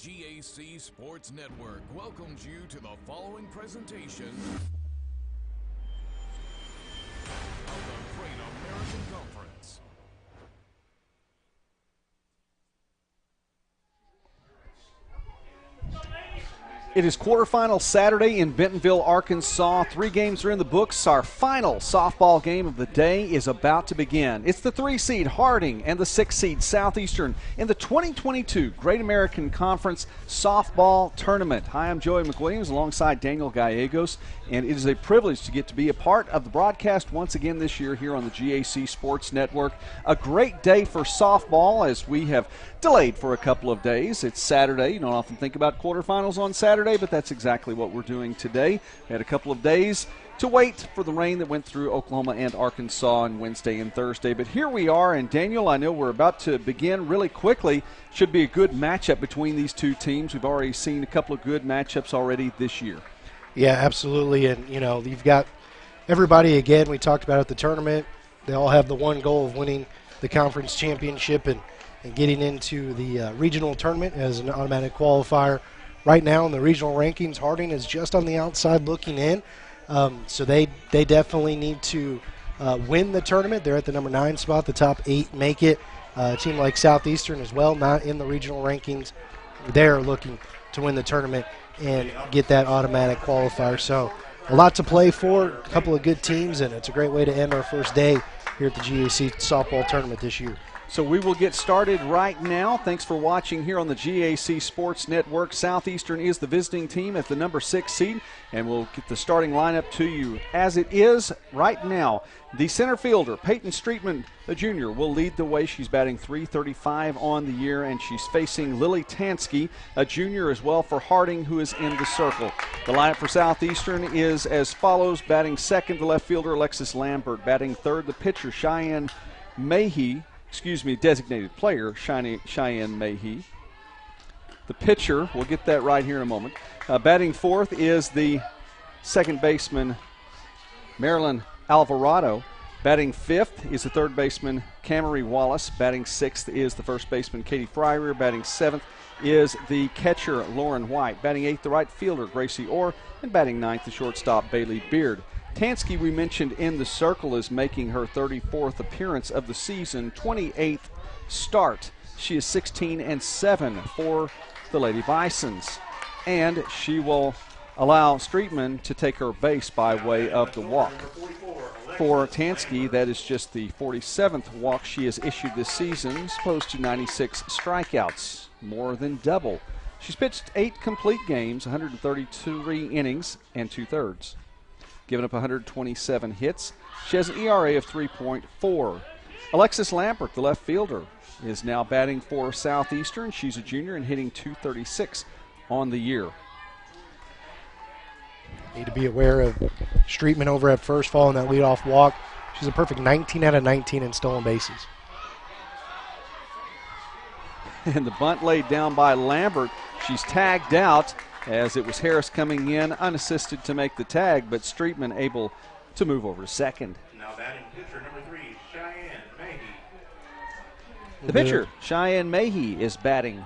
GAC Sports Network welcomes you to the following presentation of the Great American Conference. It is quarterfinal Saturday in Bentonville, Arkansas. 3 games are in the books. Our final softball game of the day is about to begin. It's the 3-seed Harding and the 6-seed Southeastern in the 2022 Great American Conference Softball Tournament. Hi, I'm Joey McWilliams alongside Daniel Gallegos, and it is a privilege to get to be a part of the broadcast once again this year here on the GAC Sports Network. A great day for softball as we have delayed for a couple of days. It's Saturday. You don't often think about quarterfinals on Saturday, but that's exactly what we're doing today. We had a couple of days to wait for the rain that went through Oklahoma and Arkansas on Wednesday and Thursday. But here we are, and Daniel, I know we're about to begin really quickly. Should be a good matchup between these two teams. We've already seen a couple of good matchups already this year. Yeah, absolutely. And, you know, you've got everybody, again, we talked about at the tournament. They all have the one goal of winning the conference championship and getting into the regional tournament as an automatic qualifier. Right now in the regional rankings, Harding is just on the outside looking in. So they definitely need to win the tournament. They're at the number 9 spot. The top 8 make it. A team like Southeastern as well, not in the regional rankings. They're looking to win the tournament and get that automatic qualifier. So a lot to play for, a couple of good teams, and it's a great way to end our first day here at the GAC softball tournament this year. So we will get started right now. Thanks for watching here on the GAC Sports Network. Southeastern is the visiting team at the number 6 seed, and we'll get the starting lineup to you as it is right now. The center fielder, Peyton Streetman, the junior, will lead the way. She's batting .335 on the year, and she's facing Lily Tansky, a junior as well for Harding, who is in the circle. The lineup for Southeastern is as follows. Batting second, the left fielder, Alexis Lambert. Batting third, the pitcher, designated player, Cheyenne Mayhe. The pitcher, we'll get that right here in a moment. Batting fourth is the second baseman, Marilyn Alvarado. Batting fifth is the third baseman, Camry Wallace. Batting sixth is the first baseman, Katie Fryer. Batting seventh is the catcher, Lauren White. Batting eighth, the right fielder, Gracie Orr. And batting ninth, the shortstop, Bailey Beard. Tansky, we mentioned in the circle, is making her 34th appearance of the season, 28th start. She is 16-7 for the Lady Bisons. And she will allow Streetman to take her base by way of the walk. For Tansky, that is just the 47th walk she has issued this season, as opposed to 96 strikeouts, more than double. She's pitched 8 complete games, 133 innings and 2/3. Given up 127 hits. She has an ERA of 3.4. Alexis Lambert, the left fielder, is now batting for Southeastern. She's a junior and hitting .236 on the year. Need to be aware of Streetman over at first, following that leadoff walk. She's a perfect 19 out of 19 in stolen bases. And the bunt laid down by Lambert. She's tagged out, as it was Harris coming in unassisted to make the tag, but Streetman able to move over to second. Now batting pitcher number 3, Cheyenne Mayhe. The pitcher, Cheyenne Mayhe, is batting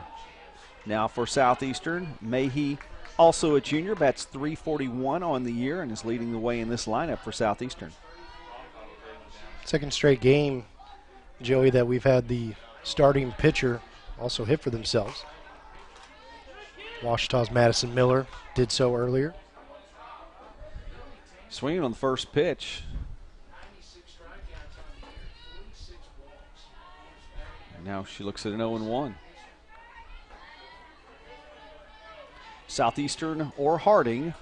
now for Southeastern. Mayhe, also a junior, bats .341 on the year and is leading the way in this lineup for Southeastern. Second straight game, Joey, that we've had the starting pitcher also hit for themselves. Washita's Madison Miller did so earlier. Swinging on the first pitch. And now she looks at an 0-1. Southeastern or Harding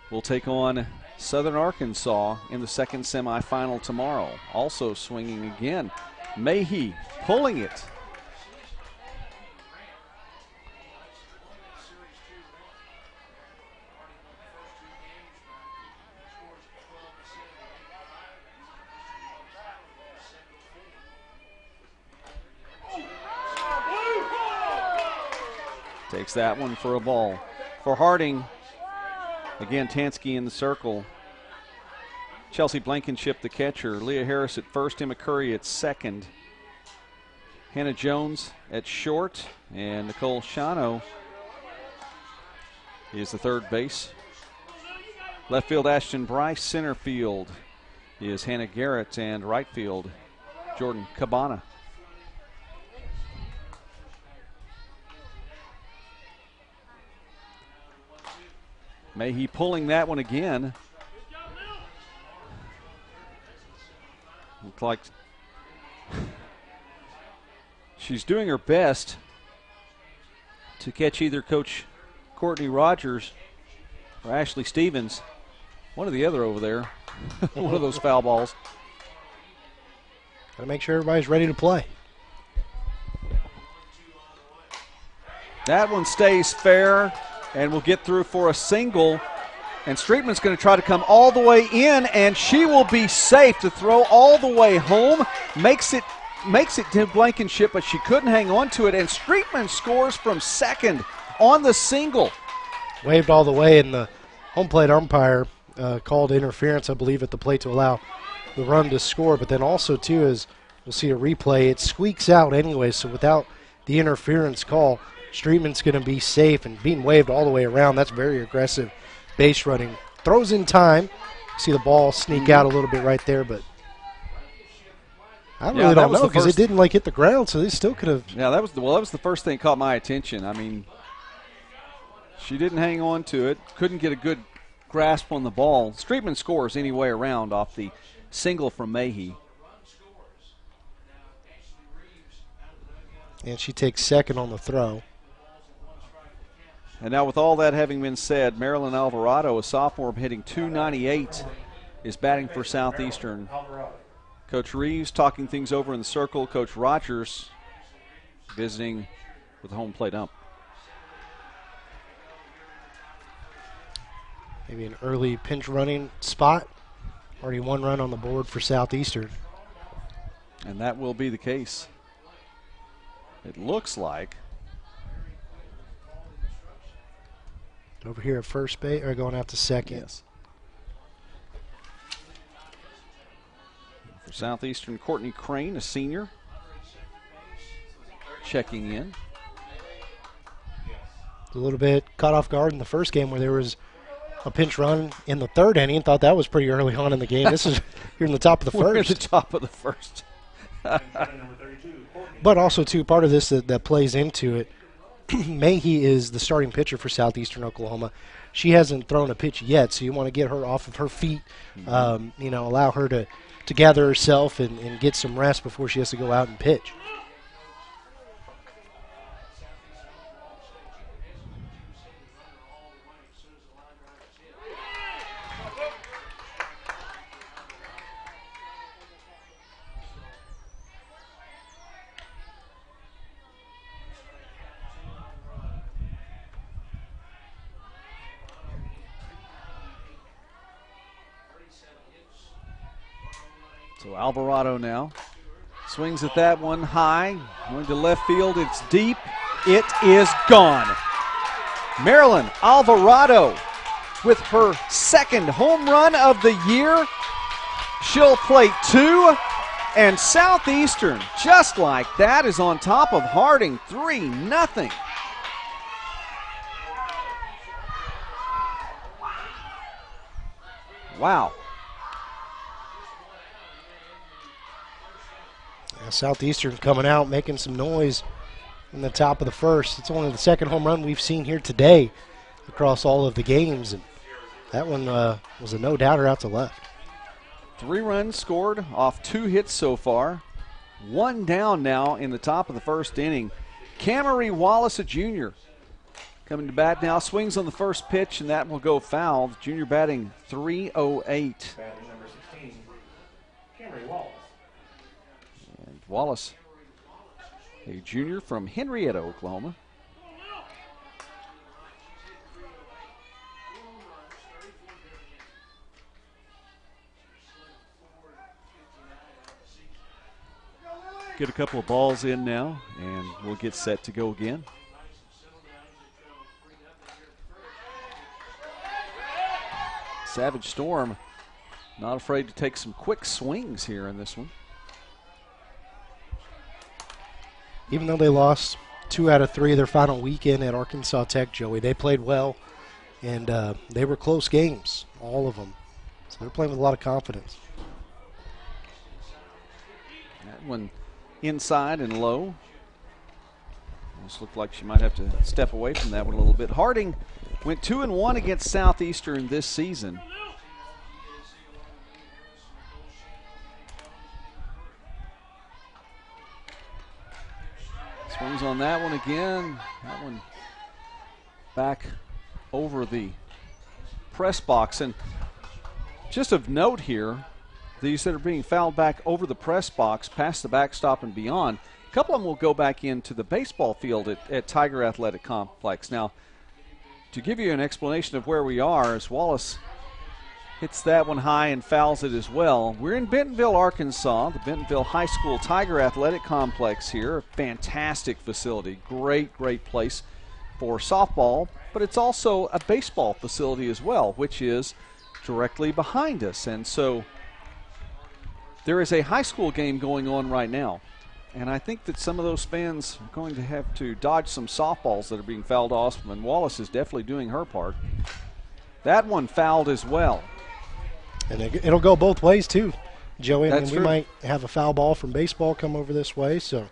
will take on Southern Arkansas in the second semifinal tomorrow. Also swinging again. Mayhe pulling it. Takes that one for a ball. For Harding, again, Tansky in the circle. Chelsea Blankenship, the catcher. Leah Harris at first. Emma Curry at second. Hannah Jones at short. And Nicole Shano is the third base. Left field, Ashton Bryce. Center field is Hannah Garrett. And right field, Jordan Cabana. Mayhe pulling that one again. Looks like she's doing her best to catch either Coach Courtney Rogers or Ashley Stevens. One or the other over there. One of those foul balls. Got to make sure everybody's ready to play. That one stays fair and will get through for a single. And Streetman's going to try to come all the way in, and she will be safe to throw all the way home. Makes it to Blankenship, but she couldn't hang on to it. And Streetman scores from second on the single. Waved all the way, and the home plate umpire called interference, I believe, at the plate to allow the run to score. But then also, too, as we'll see a replay, it squeaks out anyway. So without the interference call, Streetman's going to be safe and being waved all the way around. That's very aggressive base running. Throws in time. See the ball sneak out a little bit right there, but I really don't know because it didn't hit the ground, so they still could have. Yeah, that was the first thing that caught my attention. I mean, she didn't hang on to it, couldn't get a good grasp on the ball. Streetman scores any way around off the single from Mayhe. And she takes second on the throw. And now with all that having been said, Marilyn Alvarado, a sophomore hitting .298, is batting for Southeastern. Coach Reeves talking things over in the circle. Coach Rogers visiting with the home plate ump. Maybe an early pinch running spot. Already one run on the board for Southeastern. And that will be the case. It looks like. Over here at first base, or going out to second. Yes. For Southeastern, Courtney Crane, a senior, checking in. A little bit caught off guard in the first game where there was a pinch run in the third inning. Thought that was pretty early on in the game. This is here in the top of the first. We're at the top of the first. But also, too, part of this that plays into it, Mayhe is the starting pitcher for Southeastern Oklahoma. She hasn't thrown a pitch yet, so you want to get her off of her feet, allow her to gather herself and get some rest before she has to go out and pitch. So Alvarado now swings at that one high, going to left field. It's deep. It is gone. Marilyn Alvarado with her second home run of the year. She'll plate 2, and Southeastern, just like that, is on top of Harding 3-0. Wow. Southeastern coming out, making some noise in the top of the first. It's only the second home run we've seen here today across all of the games, and that one was a no-doubter out to left. 3 runs scored off 2 hits so far. 1 down now in the top of the first inning. Cameron Wallace, a junior, coming to bat now. Swings on the first pitch, and that will go foul. The junior batting .308. Batting number 16, Cameron Wallace. Wallace, a junior from Henrietta, Oklahoma. Get a couple of balls in now, and we'll get set to go again. Savage Storm not afraid to take some quick swings here in this one. Even though they lost 2 out of 3 their final weekend at Arkansas Tech, Joey, they played well And they were close games, all of them. So they're playing with a lot of confidence. That one inside and low. Almost looked like she might have to step away from that one a little bit. Harding went 2-1 against Southeastern this season. Swings on that one again. That one back over the press box. And just of note here, these that are being fouled back over the press box, past the backstop and beyond, a couple of them will go back into the baseball field at Tiger Athletic Complex. Now, to give you an explanation of where we are, as Wallace hits that one high and fouls it as well. We're in Bentonville, Arkansas, the Bentonville High School Tiger Athletic Complex here. A fantastic facility, great place for softball, but it's also a baseball facility as well, which is directly behind us. And so there is a high school game going on right now. And I think that some of those fans are going to have to dodge some softballs that are being fouled off, and Wallace is definitely doing her part. That one fouled as well. And it'll go both ways, too, Joey. I mean, we true. might have a foul ball from baseball come over this way. So,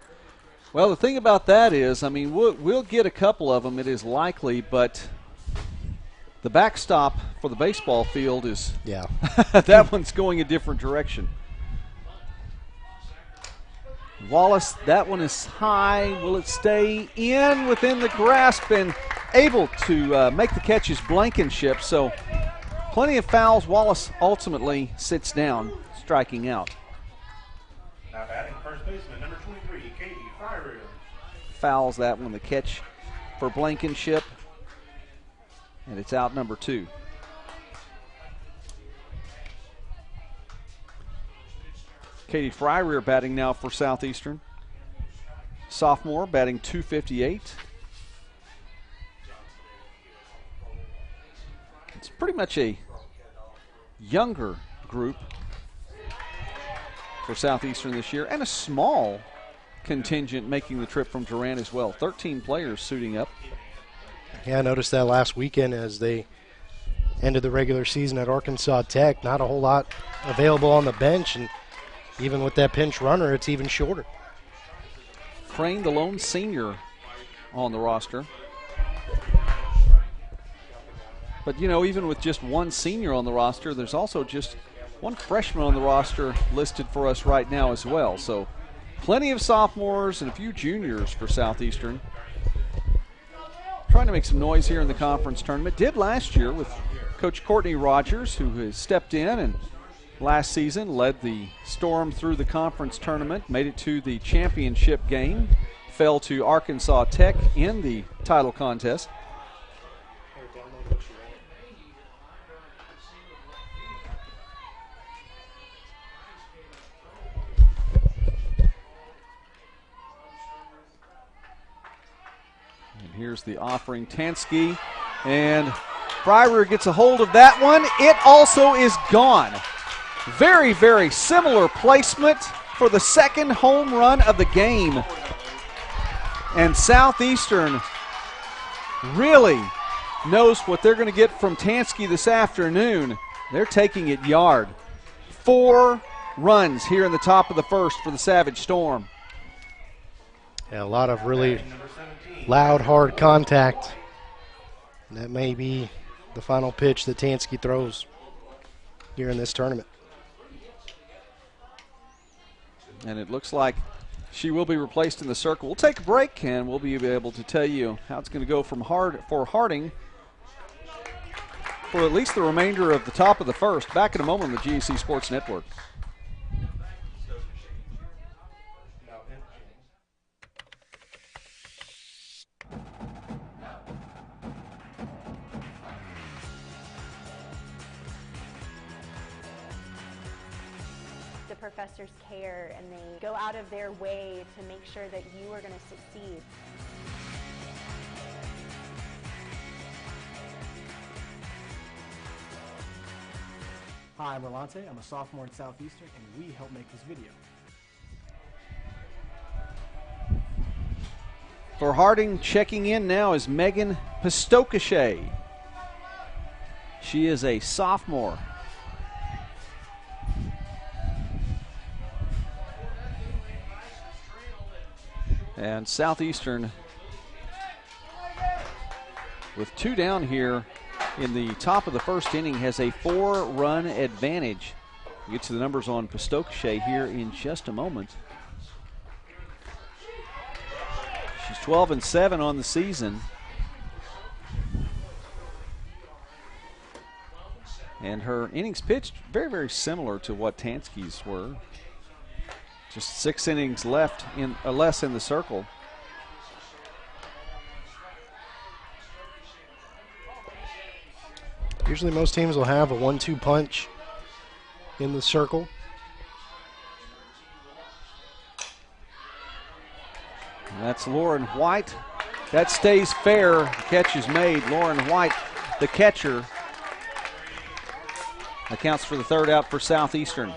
well, the thing about that is, I mean, we'll get a couple of them, it is likely, but the backstop for the baseball field is yeah, that one's going a different direction. Wallace, that one is high. Will it stay in within the grasp and able to make the catch is Blankenship? So plenty of fouls. Wallace ultimately sits down, striking out. Now batting first baseman, number 23, Katie Fryer. Fouls that one, the catch for Blankenship. And it's out number 2. Katie Fryer batting now for Southeastern. Sophomore batting .258. It's pretty much a younger group for Southeastern this year, and a small contingent making the trip from Durant as well. 13 players suiting up. Yeah, I noticed that last weekend as they ended the regular season at Arkansas Tech. Not a whole lot available on the bench, and even with that pinch runner, it's even shorter. Crane, the lone senior on the roster. But, you know, even with just one senior on the roster, there's also just one freshman on the roster listed for us right now as well. So plenty of sophomores and a few juniors for Southeastern. Trying to make some noise here in the conference tournament. Did last year with Coach Courtney Rogers, who has stepped in and last season led the Storm through the conference tournament, made it to the championship game, fell to Arkansas Tech in the title contest. And here's the offering, Tansky, and Fryer gets a hold of that one. It also is gone. Very similar placement for the second home run of the game. And Southeastern really knows what they're going to get from Tansky this afternoon. They're taking it yard. 4 runs here in the top of the first for the Savage Storm. Yeah, a lot of really loud, hard contact. And that may be the final pitch that Tansky throws here in this tournament. And it looks like she will be replaced in the circle. We'll take a break, and we'll be able to tell you how it's going to go for Harding for at least the remainder of the top of the first. Back in a moment on the GEC Sports Network. Professors care and they go out of their way to make sure that you are going to succeed. Hi, I'm Rolante. I'm a sophomore at Southeastern, and we help make this video. For Harding, checking in now is Megan Pistocachet. She is a sophomore. And Southeastern, with 2 down here in the top of the first inning, has a 4-run advantage. We'll get to the numbers on Pistocachet here in just a moment. She's 12-7 on the season. And her innings pitched very, very similar to what Tansky's were. Just 6 innings left less in the circle. Usually most teams will have a 1-2 punch in the circle. And that's Lauren White. That stays fair. The catch is made. Lauren White, the catcher, accounts for the 3rd out for Southeastern.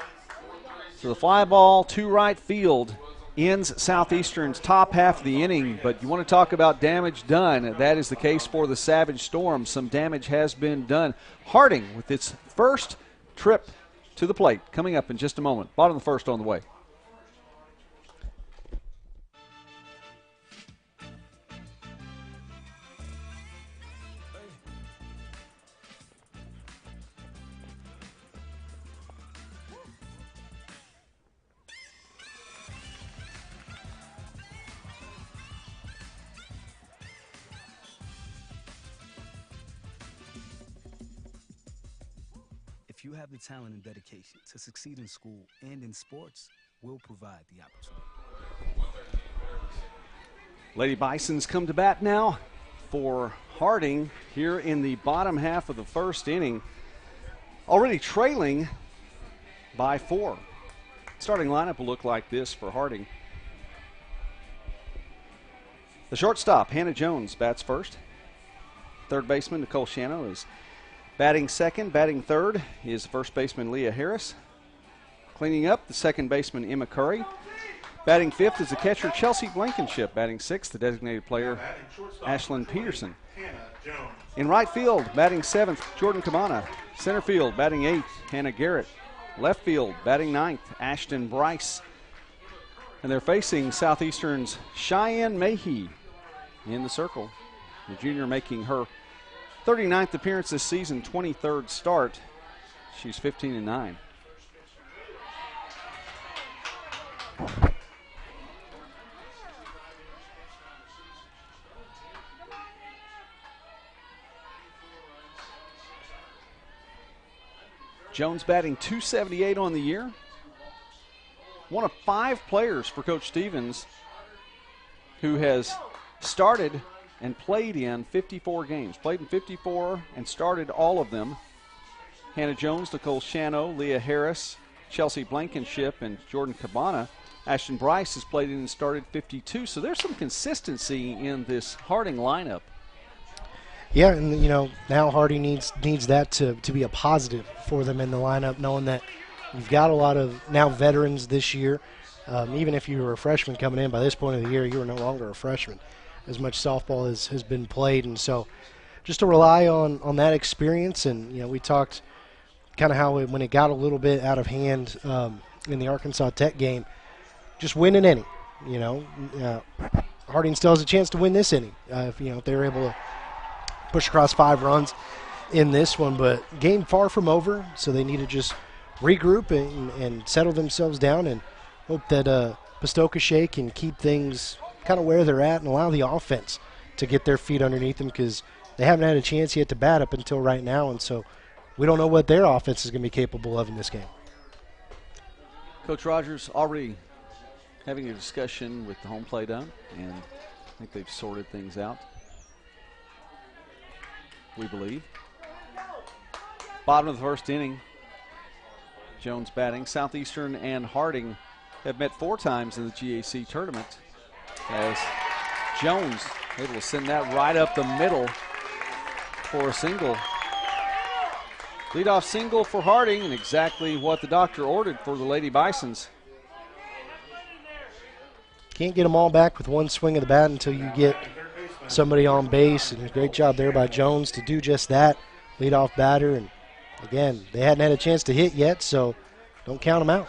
So the fly ball to right field ends Southeastern's top half of the inning, but you want to talk about damage done. That is the case for the Savage Storm. Some damage has been done. Harding with its first trip to the plate coming up in just a moment. Bottom of the 1st on the way. If you have the talent and dedication to succeed in school and in sports, we'll provide the opportunity. Lady Bisons come to bat now for Harding here in the bottom half of the 1st inning. Already trailing by 4. Starting lineup will look like this for Harding. The shortstop, Hannah Jones, bats first. Third baseman, Nicole Shano, is batting second. Batting third is first baseman Leah Harris. Cleaning up, the second baseman Emma Curry. Batting fifth is the catcher Chelsea Blankenship. Batting sixth, the designated player Ashlyn Peterson. In right field, batting seventh, Jordan Cabana. Center field, batting eighth, Hannah Garrett. Left field, batting ninth, Ashton Bryce. And they're facing Southeastern's Cheyenne Mahey in the circle. The junior making her 39th appearance this season, 23rd start. She's 15-9. Jones batting .278 on the year. One of 5 players for Coach Stevens who has started and played in 54 games. Played in 54 and started all of them. Hannah Jones, Nicole Shano, Leah Harris, Chelsea Blankenship, and Jordan Cabana. Ashton Bryce has played in and started 52. So there's some consistency in this Harding lineup. Yeah, and you know, now Harding needs that to be a positive for them in the lineup, knowing that you've got a lot of now veterans this year. Even if you were a freshman coming in, by this point of the year, you were no longer a freshman. As much softball has been played, and so just to rely on that experience. And you know, we talked kind of how when it got a little bit out of hand in the Arkansas Tech game, just win an inning. You know, Harding still has a chance to win this inning if they're able to push across 5 runs in this one. But game far from over, so they need to just regroup and settle themselves down and hope that Pistocachet can keep things kind of where they're at and allow the offense to get their feet underneath them, because they haven't had a chance yet to bat up until right now, and so we don't know what their offense is going to be capable of in this game. Coach Rogers already having a discussion with the home plate ump, and I think they've sorted things out, we believe. Bottom of the 1st inning, Jones batting. Southeastern and Harding have met 4 times in the GAC tournament, as Jones able to send that right up the middle for a single. Leadoff single for Harding, and exactly what the doctor ordered for the Lady Bisons. Can't get them all back with one swing of the bat until you get somebody on base, and a great job there by Jones to do just that. leadoff batter. And, again, they hadn't had a chance to hit yet, so don't count them out.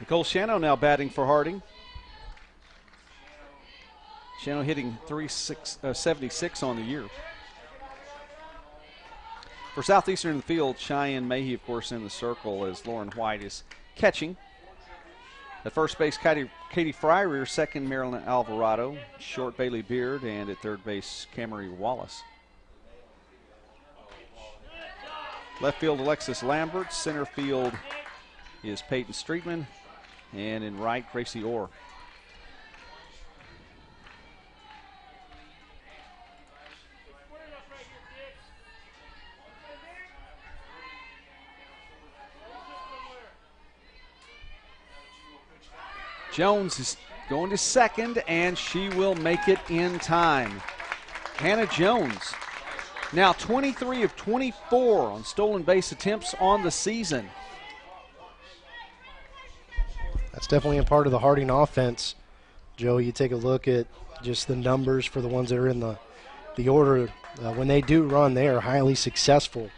Nicole Shano now batting for Harding. Shano hitting 376 on the year. For Southeastern in the field, Cheyenne Mayhe, of course, in the circle as Lauren White is catching. At first base, Katie Fryrear, second Marilyn Alvarado, short Bailey Beard, and at third base, Camry Wallace. Left field, Alexis Lambert. Center field is Peyton Streetman. And in right, Gracie Orr. Jones is going to second, and she will make it in time. Hannah Jones, now 23 of 24 on stolen base attempts on the season. That's definitely a part of the Harding offense. Joe, you take a look at just the numbers for the ones that are in the order. When they do run, they are highly successful.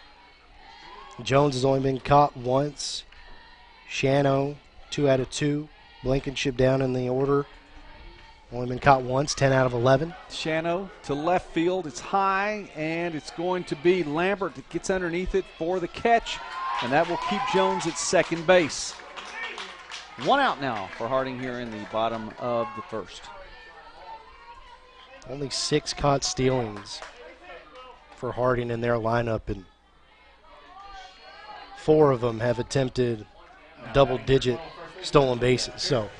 Jones has only been caught once. Shano, 2 out of 2. Blankenship down in the order. Only been caught once, 10 out of 11. Shano to left field. It's high, and it's going to be Lambert that gets underneath it for the catch, and that will keep Jones at second base. 1 out now for Harding here in the bottom of the first. Only 6 caught stealings for Harding in their lineup, and 4 of them have attempted double-digit stolen bases. So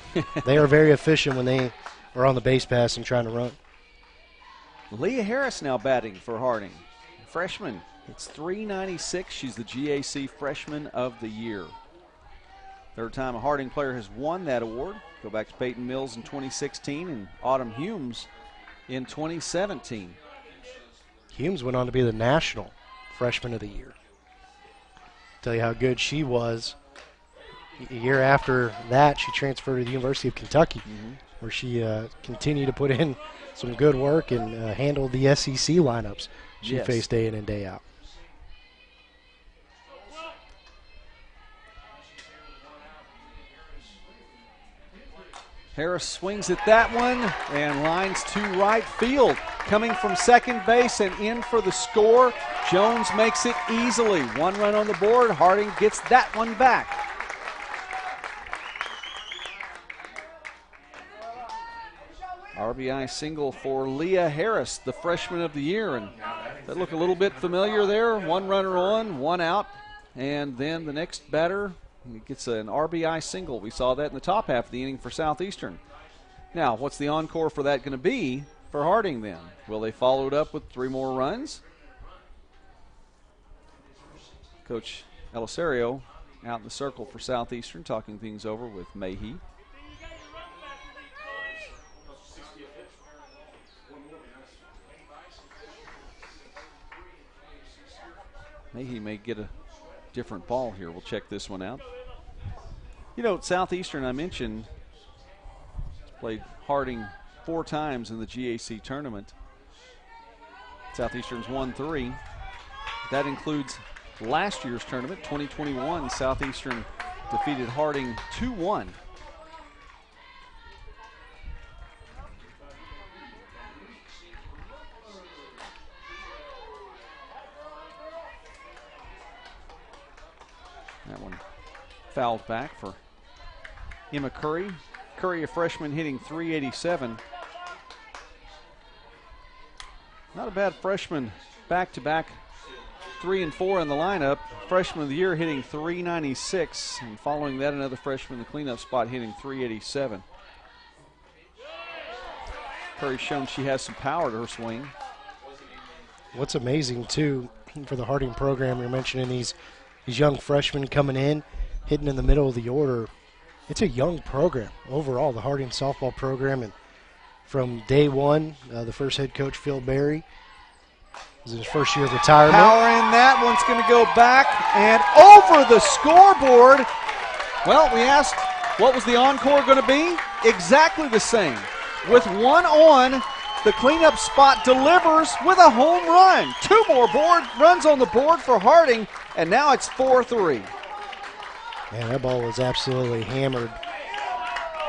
they are very efficient when they are on the base pass and trying to run. Leah Harris now batting for Harding. Freshman, it's .396. She's the GAC Freshman of the Year. Third time a Harding player has won that award. Go back to Peyton Mills in 2016 and Autumn Humes in 2017. Humes went on to be the National Freshman of the Year. Tell you how good she was. A year after that, she transferred to the University of Kentucky, where she continued to put in some good work and handled the SEC lineups she faced day in and day out. Harris swings at that one and lines to right field. Coming from second base and in for the score, Jones makes it easily. 1 run on the board. Harding gets that one back. RBI single for Leah Harris, the Freshman of the Year. And that look a little bit familiar there. 1 runner on, 1 out. And then the next batter gets an RBI single. We saw that in the top half of the inning for Southeastern. Now, what's the encore for that going to be for Harding then? Will they follow it up with 3 more runs? Coach Elisario out in the circle for Southeastern, talking things over with Mayhe. Mayhe may get a different ball here. We'll check this one out. You know, Southeastern, I mentioned, played Harding 4 times in the GAC tournament. Southeastern's won 3. That includes last year's tournament, 2021. Southeastern defeated Harding 2-1. That one fouled back for Emma Curry. Curry, a freshman, hitting .387. Not a bad freshman, back-to-back 3 and 4 in the lineup. Freshman of the year hitting .396, and following that, another freshman in the cleanup spot hitting .387. Curry's shown she has some power to her swing. What's amazing, too, for the Harding program, you're mentioning these young freshmen coming in, hitting in the middle of the order. It's a young program overall, the Harding softball program. And from day one, the first head coach, Phil Berry, this is his first year of retirement. Power in that one's going to go back and over the scoreboard. Well, we asked what was the encore going to be? Exactly the same. With 1 on, The cleanup spot delivers with a home run. 2 more runs on the board for Harding, and now it's 4-3. Man, that ball was absolutely hammered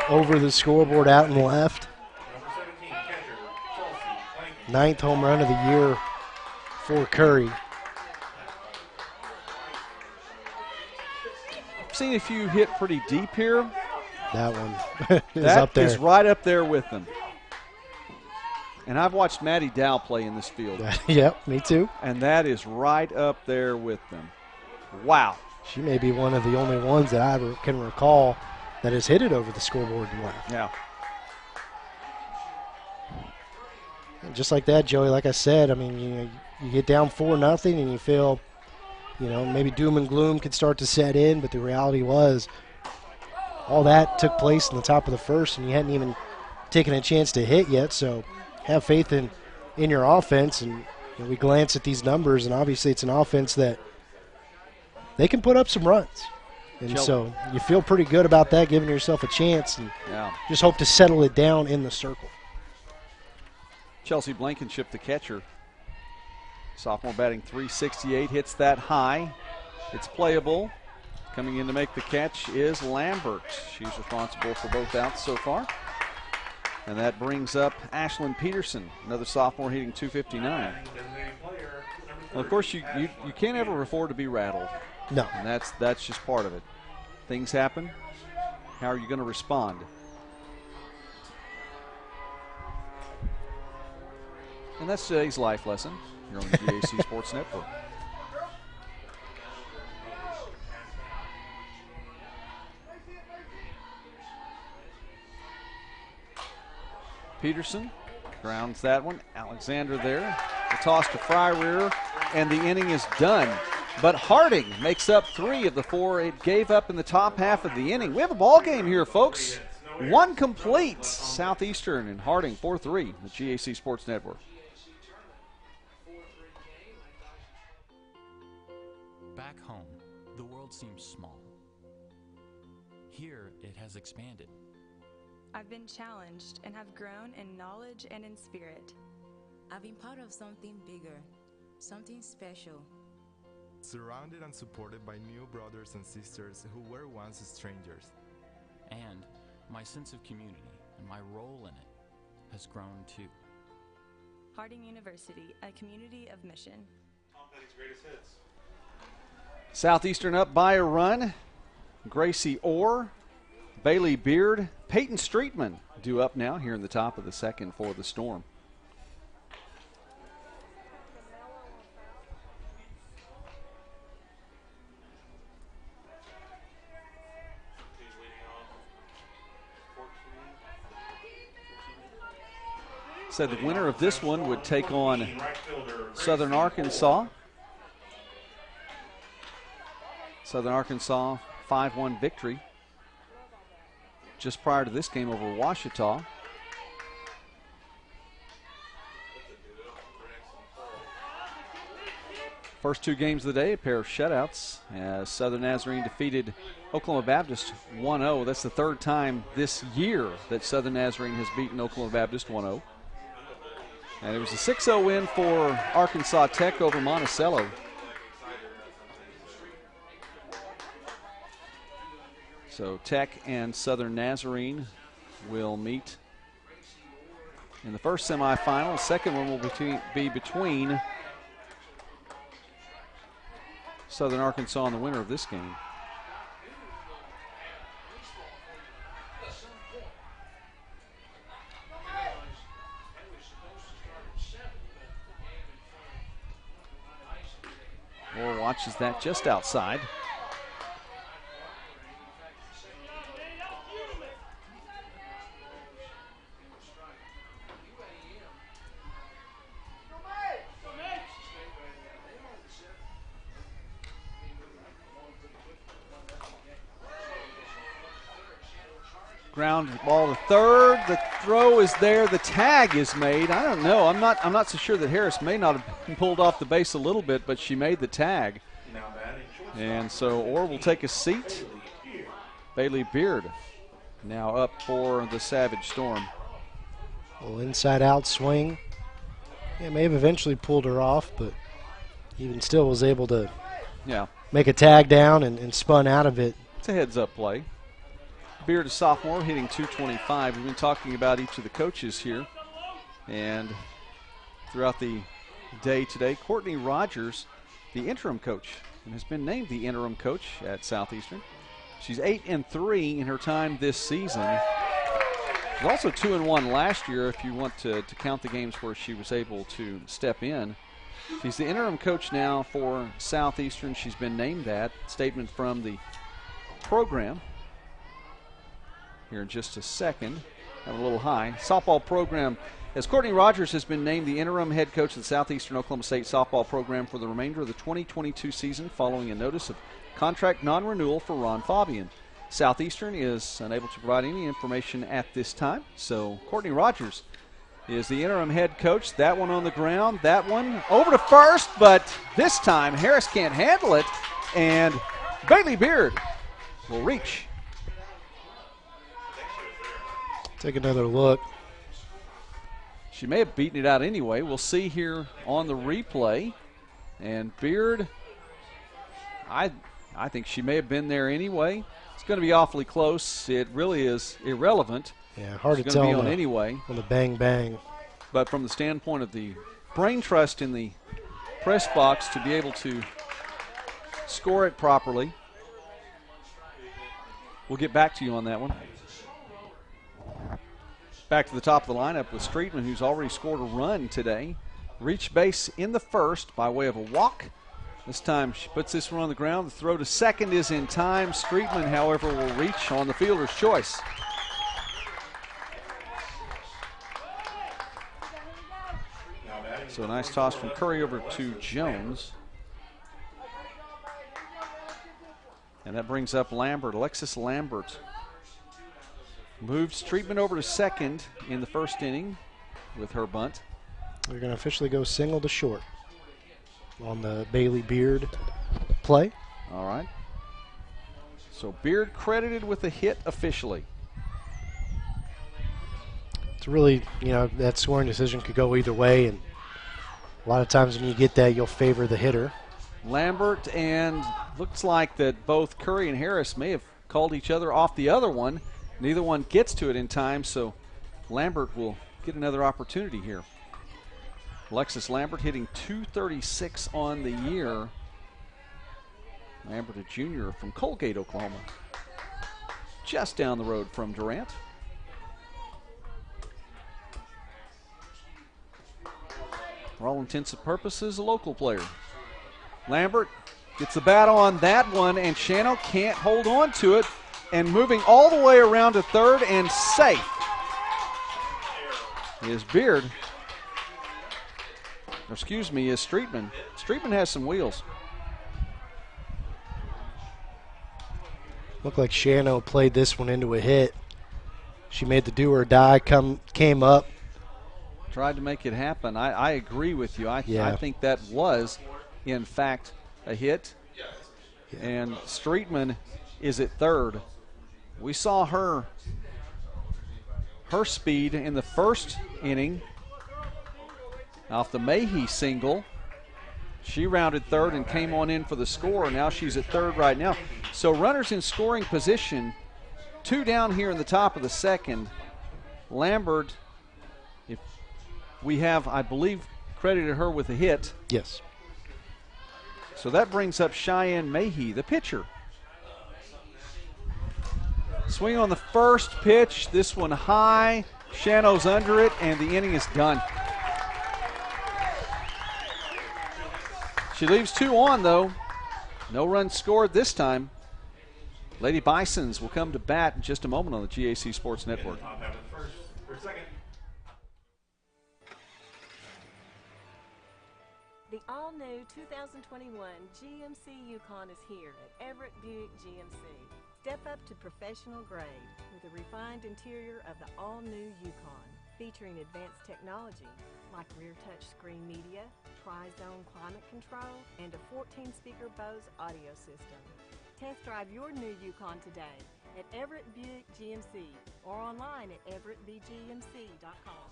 over the scoreboard out and left. Ninth home run of the year for Curry. I've seen a few hit pretty deep here. That one is That up there. is right up there with them. And I've watched Maddie Dow play in this field. Yep, me too. And that is right up there with them. Wow. She may be one of the only ones that I can recall that has hit it over the scoreboard and left. Yeah. And just like that, Joey, like I said, I mean, you get down 4-0 and you feel, maybe doom and gloom could start to set in, but the reality was all that took place in the top of the first, and you hadn't even taken a chance to hit yet, so have faith in your offense. And we glance at these numbers, and obviously it's an offense that they can put up some runs. And so you feel pretty good about that, giving yourself a chance, and just hope to settle it down in the circle. Chelsea Blankenship, the catcher. Sophomore batting .368, hits that high. It's playable. Coming in to make the catch is Lambert. She's responsible for both outs so far. And that brings up Ashlyn Peterson, another sophomore hitting .259. Well, of course, you can't ever afford to be rattled. No. And that's just part of it. Things happen. How are you going to respond? And that's today's life lesson here on the GAC Sports Network. Peterson grounds that one. Alexander there. The toss to Fryrear, and the inning is done. But Harding makes up 3 of the 4 it gave up in the top half of the inning. We have a ball game here, folks. 1 complete. Southeastern and Harding 4-3, the GAC Sports Network. Back home, the world seems small. Here, it has expanded. I've been challenged and have grown in knowledge and in spirit. I've been part of something bigger, something special. Surrounded and supported by new brothers and sisters who were once strangers. And my sense of community and my role in it has grown too. Harding University, a community of mission. Southeastern up by a run. Gracie Orr, Bailey Beard, Peyton Streetman due up now here in the top of the second for the Storm. Said the winner of this one would take on Southern Arkansas. Southern Arkansas 5-1 victory just prior to this game over Ouachita. First 2 games of the day, a pair of shutouts as Southern Nazarene defeated Oklahoma Baptist 1-0. That's the 3rd time this year that Southern Nazarene has beaten Oklahoma Baptist 1-0. And it was a 6-0 win for Arkansas Tech over Monticello. So Tech and Southern Nazarene will meet in the first semifinal. The second one will be between Southern Arkansas and the winner of this game. Moore watches that just outside. Ground ball to third. The throw is there. The tag is made. I don't know. I'm not so sure that Harris may not have been pulled off the base a little bit, but she made the tag. And so Orr will take a seat. Bailey Beard now up for the Savage Storm. A little inside-out swing. Yeah, may have eventually pulled her off, but even still was able to make a tag down and spun out of it. It's a heads-up play. Beard, a sophomore, hitting .225. We've been talking about each of the coaches here. And throughout the day today, Courtney Rogers, the interim coach, and has been named the interim coach at Southeastern. She's 8-3 in her time this season. She's also 2-1 last year if you want to count the games where she was able to step in. She's the interim coach now for Southeastern. She's been named that. Statement from the program here in just a second. Got a little high. Softball program, as Courtney Rogers has been named the interim head coach of the Southeastern Oklahoma State softball program for the remainder of the 2022 season following a notice of contract non-renewal for Ron Fabian. Southeastern is unable to provide any information at this time, so Courtney Rogers is the interim head coach. That one on the ground, that one over to first, but this time Harris can't handle it, and Bailey Beard will reach. Take another look. She may have beaten it out anyway. We'll see here on the replay. And Beard, I think she may have been there anyway. It's going to be awfully close. It really is irrelevant. Yeah, hard to tell be on anyway. On the bang. But from the standpoint of the brain trust in the press box to be able to score it properly, we'll get back to you on that one. Back to the top of the lineup with Streetman, who's already scored a run today. Reached base in the first by way of a walk. This time she puts this one on the ground. The throw to second is in time. Streetman, however, will reach on the fielder's choice. So a nice toss from Curry over to Jones. And that brings up Lambert, Alexis Lambert. Moved Streetman over to second in the first inning with her bunt. We're going to officially go single to short on the Bailey Beard play. All right. So Beard credited with a hit officially. It's really, that scoring decision could go either way, and a lot of times when you get that, you'll favor the hitter. Lambert, and looks like that both Curry and Harris may have called each other off the other one. Neither one gets to it in time, so Lambert will get another opportunity here. Alexis Lambert hitting .236 on the year. Lambert, a junior from Colgate, Oklahoma. Just down the road from Durant. For all intents and purposes, a local player. Lambert gets the bat on that one, and Shano can't hold on to it. And moving all the way around to third and safe is Beard. Excuse me, is Streetman. Streetman has some wheels. Looked like Shano played this one into a hit. She made the do or die, came up. Tried to make it happen. I agree with you. I think that was, in fact, a hit. Yeah. And Streetman is at third. We saw her speed in the first inning off the Mahey single. She rounded third and came on in for the score. Now she's at third right now. So runners in scoring position, 2 down here in the top of the second. Lambert, if we have, I believe, credited her with a hit. Yes. So that brings up Cheyenne Mahey, the pitcher. Swing on the first pitch, this one high. Shano's under it, and the inning is done. She leaves 2 on, though. No runs scored this time. Lady Bisons will come to bat in just a moment on the GAC Sports Network. The all-new 2021 GMC Yukon is here at Everett Buick GMC. Step up to professional grade with a refined interior of the all-new Yukon, featuring advanced technology like rear touchscreen media, tri-zone climate control, and a 14-speaker Bose audio system. Test drive your new Yukon today at Everett Buick GMC or online at everettbgmc.com.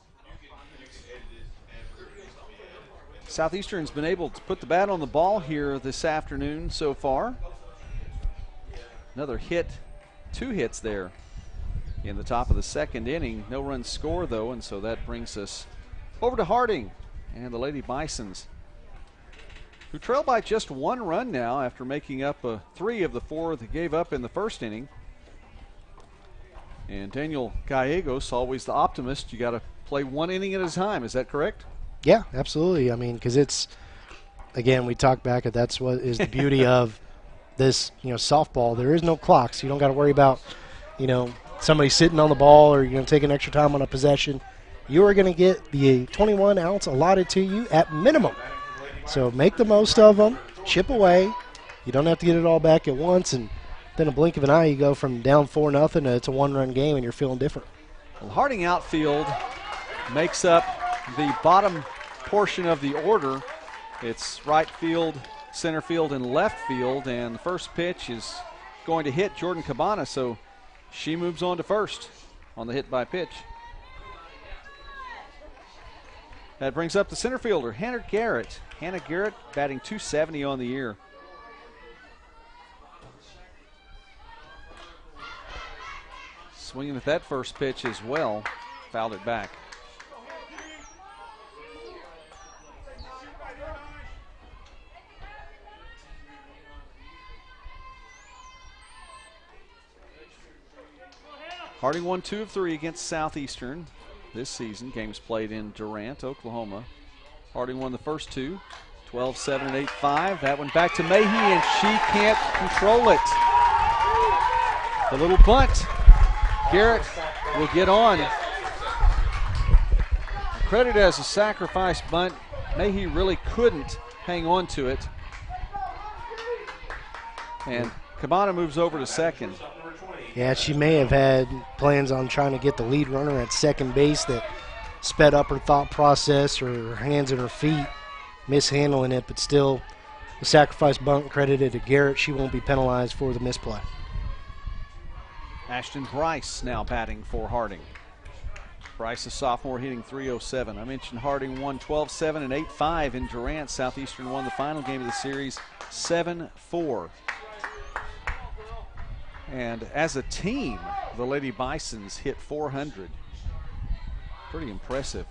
Southeastern's been able to put the bat on the ball here this afternoon so far. Another hit, 2 hits there in the top of the second inning. No runs scored, though, and so that brings us over to Harding and the Lady Bisons, who trail by just 1 run now after making up 3 of the 4 they gave up in the first inning. And Daniel Gallegos, always the optimist, you got to play 1 inning at a time. Is that correct? Yeah, absolutely. I mean, because it's, again, we talk back at that's what is the beauty of this, softball. There is no clocks. You don't got to worry about, somebody sitting on the ball or you're going to take an extra time on a possession. You are going to get the 21 ounce allotted to you at minimum. So make the most of them, chip away. You don't have to get it all back at once, and then a blink of an eye, you go from down 4-0 to it's a 1-run game, and you're feeling different. Well, Harding outfield makes up the bottom portion of the order. It's right field, center field, and left field, and the first pitch is going to hit Jordan Cabana, so she moves on to first on the hit by pitch. That brings up the center fielder, Hannah Garrett. Hannah Garrett batting .270 on the year. Swinging at that first pitch as well, fouled it back. Harding won 2 of 3 against Southeastern this season. Games played in Durant, Oklahoma. Harding won the first 2, 12-7 and 8-5. That one back to Mayhe, and she can't control it. The little bunt. Garrett will get on. Credit as a sacrifice bunt. Mayhe really couldn't hang on to it. And Cabana moves over to second. Yeah, she may have had plans on trying to get the lead runner at second base that sped up her thought process, or her hands and her feet, mishandling it, but still the sacrifice bunt credited to Garrett. She won't be penalized for the misplay. Ashton Bryce now batting for Harding. Bryce, a sophomore, hitting .307. I mentioned Harding won 12-7 and 8-5 in Durant. Southeastern won the final game of the series 7-4. And as a team, the Lady Bisons hit .400. Pretty impressive.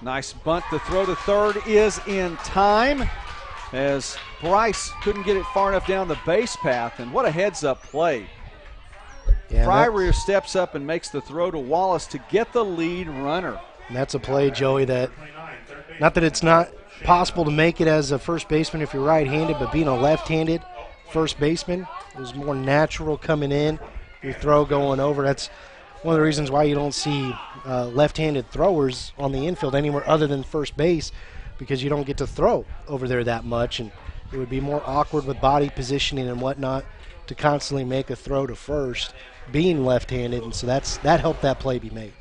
Nice bunt. The throw to third is in time, as Bryce couldn't get it far enough down the base path. And what a heads-up play. Yeah, Fryer steps up and makes the throw to Wallace to get the lead runner. And that's a play, Joey, that not that it's not possible to make it as a first baseman if you're right-handed, but being a left-handed first baseman, it was more natural coming in, your throw going over. That's one of the reasons why you don't see left-handed throwers on the infield anywhere other than first base, because you don't get to throw over there that much, and it would be more awkward with body positioning and whatnot to constantly make a throw to first, being left-handed, and so that helped that play be made.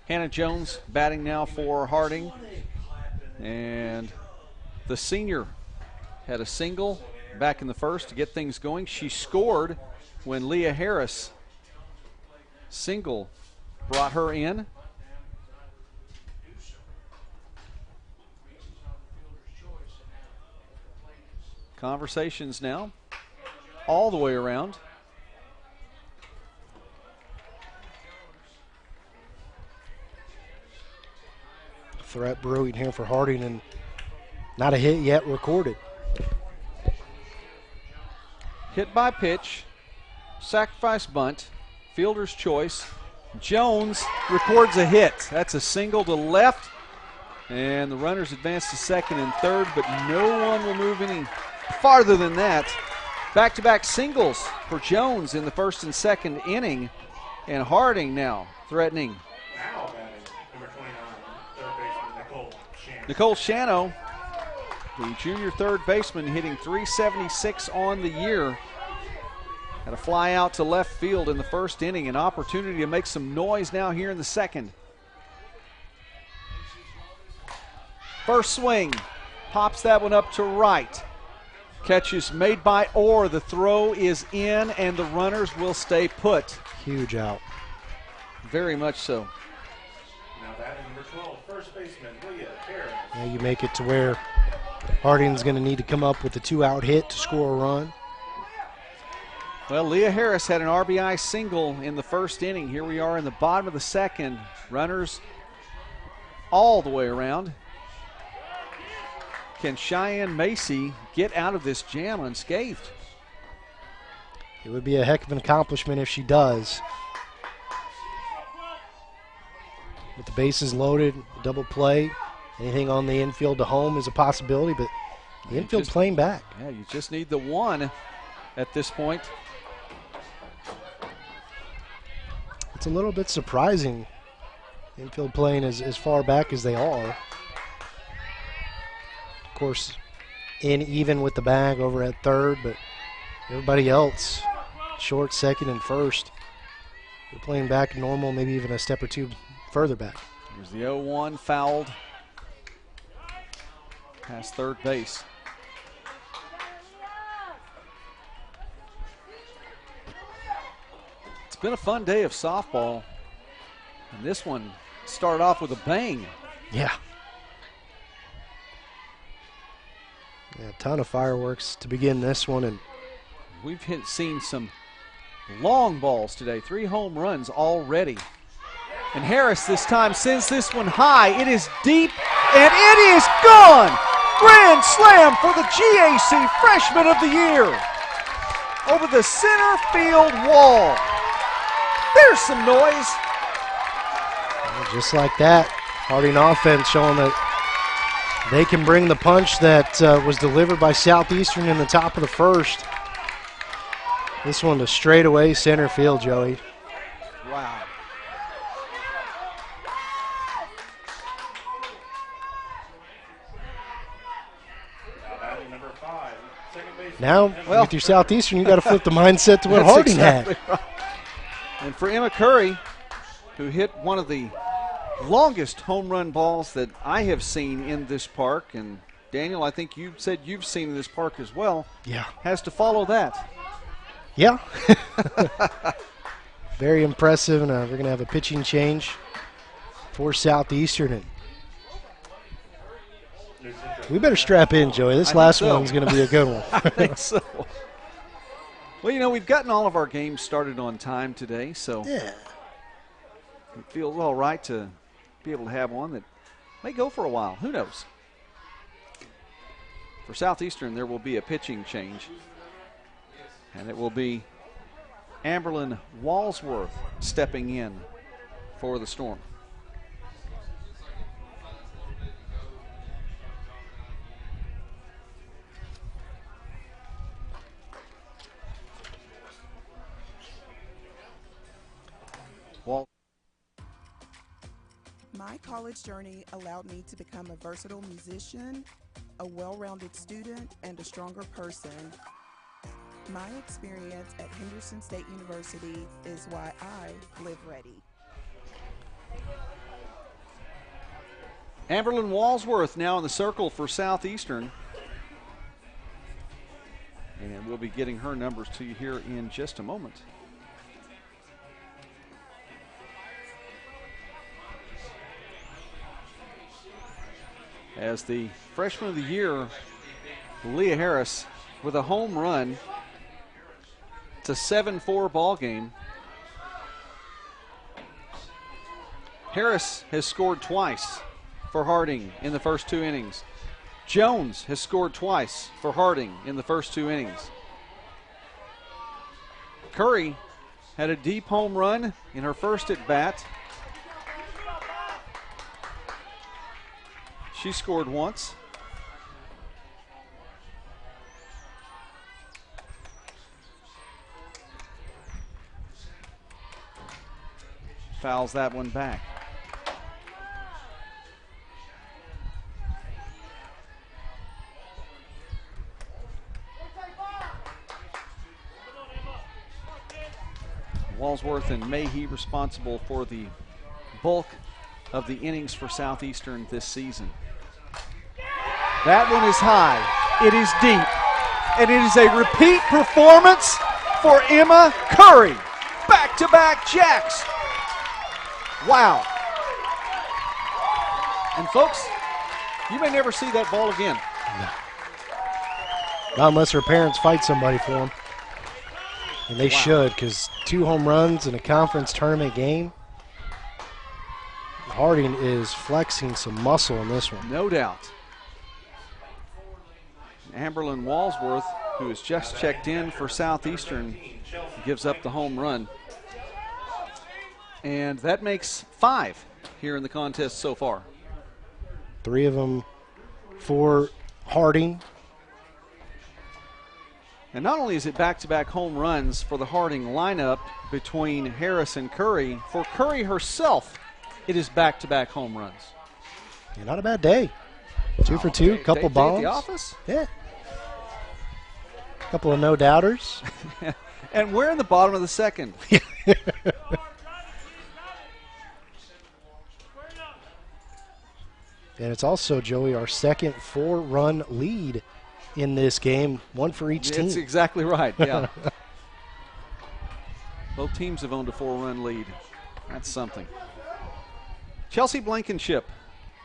Hannah Jones batting now for Harding, and the senior had a single back in the first to get things going. She scored when Leah Harris single brought her in. Conversations now all the way around. Threat brewing here for Harding, and not a hit yet recorded. Hit by pitch, sacrifice bunt, fielder's choice. Jones records a hit. That's a single to left, and the runners advance to second and third, but no one will move any farther than that. Back-to-back singles for Jones in the first and second inning, and Harding now threatening. Now batting, number 29, third baseman Nicole Shano, the junior third baseman, hitting .376 on the year. Had a fly out to left field in the first inning, an opportunity to make some noise now here in the second. First swing, pops that one up to right. Catch is made by Orr. The throw is in, and the runners will stay put. Huge out. Very much so. Now 12, first baseman Leah Harris. Now you make it to where Harding's going to need to come up with a 2-out hit to score a run. Well, Leah Harris had an RBI single in the first inning. Here we are in the bottom of the second. Runners all the way around. Can Cheyenne Macy get out of this jam unscathed? It would be a heck of an accomplishment if she does. With the bases loaded, double play, anything on the infield to home is a possibility, but the infield's playing back. Yeah, you just need the one at this point. It's a little bit surprising, infield playing as far back as they are. Of course, even with the bag over at third, but everybody else, short, second, and first, they're playing back normal, maybe even a step or two further back. Here's the 0-1 fouled past third base. It's been a fun day of softball, and this one started off with a bang. Yeah. Yeah, a ton of fireworks to begin this one, and we've seen some long balls today. 3 home runs already. And Harris this time sends this one high. It is deep, and it is gone! Grand slam for the GAC Freshman of the Year. Over the center field wall. There's some noise. And just like that, Harding offense showing that they can bring the punch that was delivered by Southeastern in the top of the first. This one to straightaway center field, Joey. Wow. Now, with your Southeastern, you got to flip the mindset to what Harding had. Right. And for Emma Curry, who hit one of the longest home run balls that I have seen in this park, and Daniel, I think you said you've seen in this park as well. Yeah. Has to follow that. Yeah. Very impressive, and we're going to have a pitching change for Southeastern. And we better strap in, Joey. This last one's going to be a good one. I think so. Well, you know, we've gotten all of our games started on time today, so yeah, it feels all right to be able to have one that may go for a while. Who knows? For Southeastern, there will be a pitching change, and it will be Amberlyn Walsworth stepping in for the Storm. My college journey allowed me to become a versatile musician, a well-rounded student, and a stronger person. My experience at Henderson State University is why I live ready. Amberlyn Walsworth now in the circle for Southeastern. And we'll be getting her numbers to you here in just a moment. As the Freshman of the Year, Leah Harris with a home run. It's a 7-4 ball game. Harris has scored twice for Harding in the first 2 innings. Jones has scored twice for Harding in the first 2 innings. Curry had a deep home run in her first at bat. She scored once. Fouls that one back. Walsworth and Mayhe responsible for the bulk of the innings for Southeastern this season. That one is high. It is deep. And it is a repeat performance for Emma Curry. Back-to-back jacks. Wow. And folks, you may never see that ball again. No. Not unless her parents fight somebody for them. And they should, because 2 home runs in a conference tournament game. Harding is flexing some muscle in this one. No doubt. Amberlyn Walsworth, who has just checked in for Southeastern, gives up the home run. And that makes 5 here in the contest so far. 3 of them for Harding. And not only is it back-to-back home runs for the Harding lineup between Harris and Curry, for Curry herself, it is back-to-back home runs. Yeah, not a bad day. 2 for 2, couple bombs. Day at the office? Yeah. Couple of no-doubters. And we're in the bottom of the second. And it's also, Joey, our second 4-run lead in this game, 1 for each team. That's exactly right, yeah. Both teams have owned a 4-run lead. That's something. Chelsea Blankenship,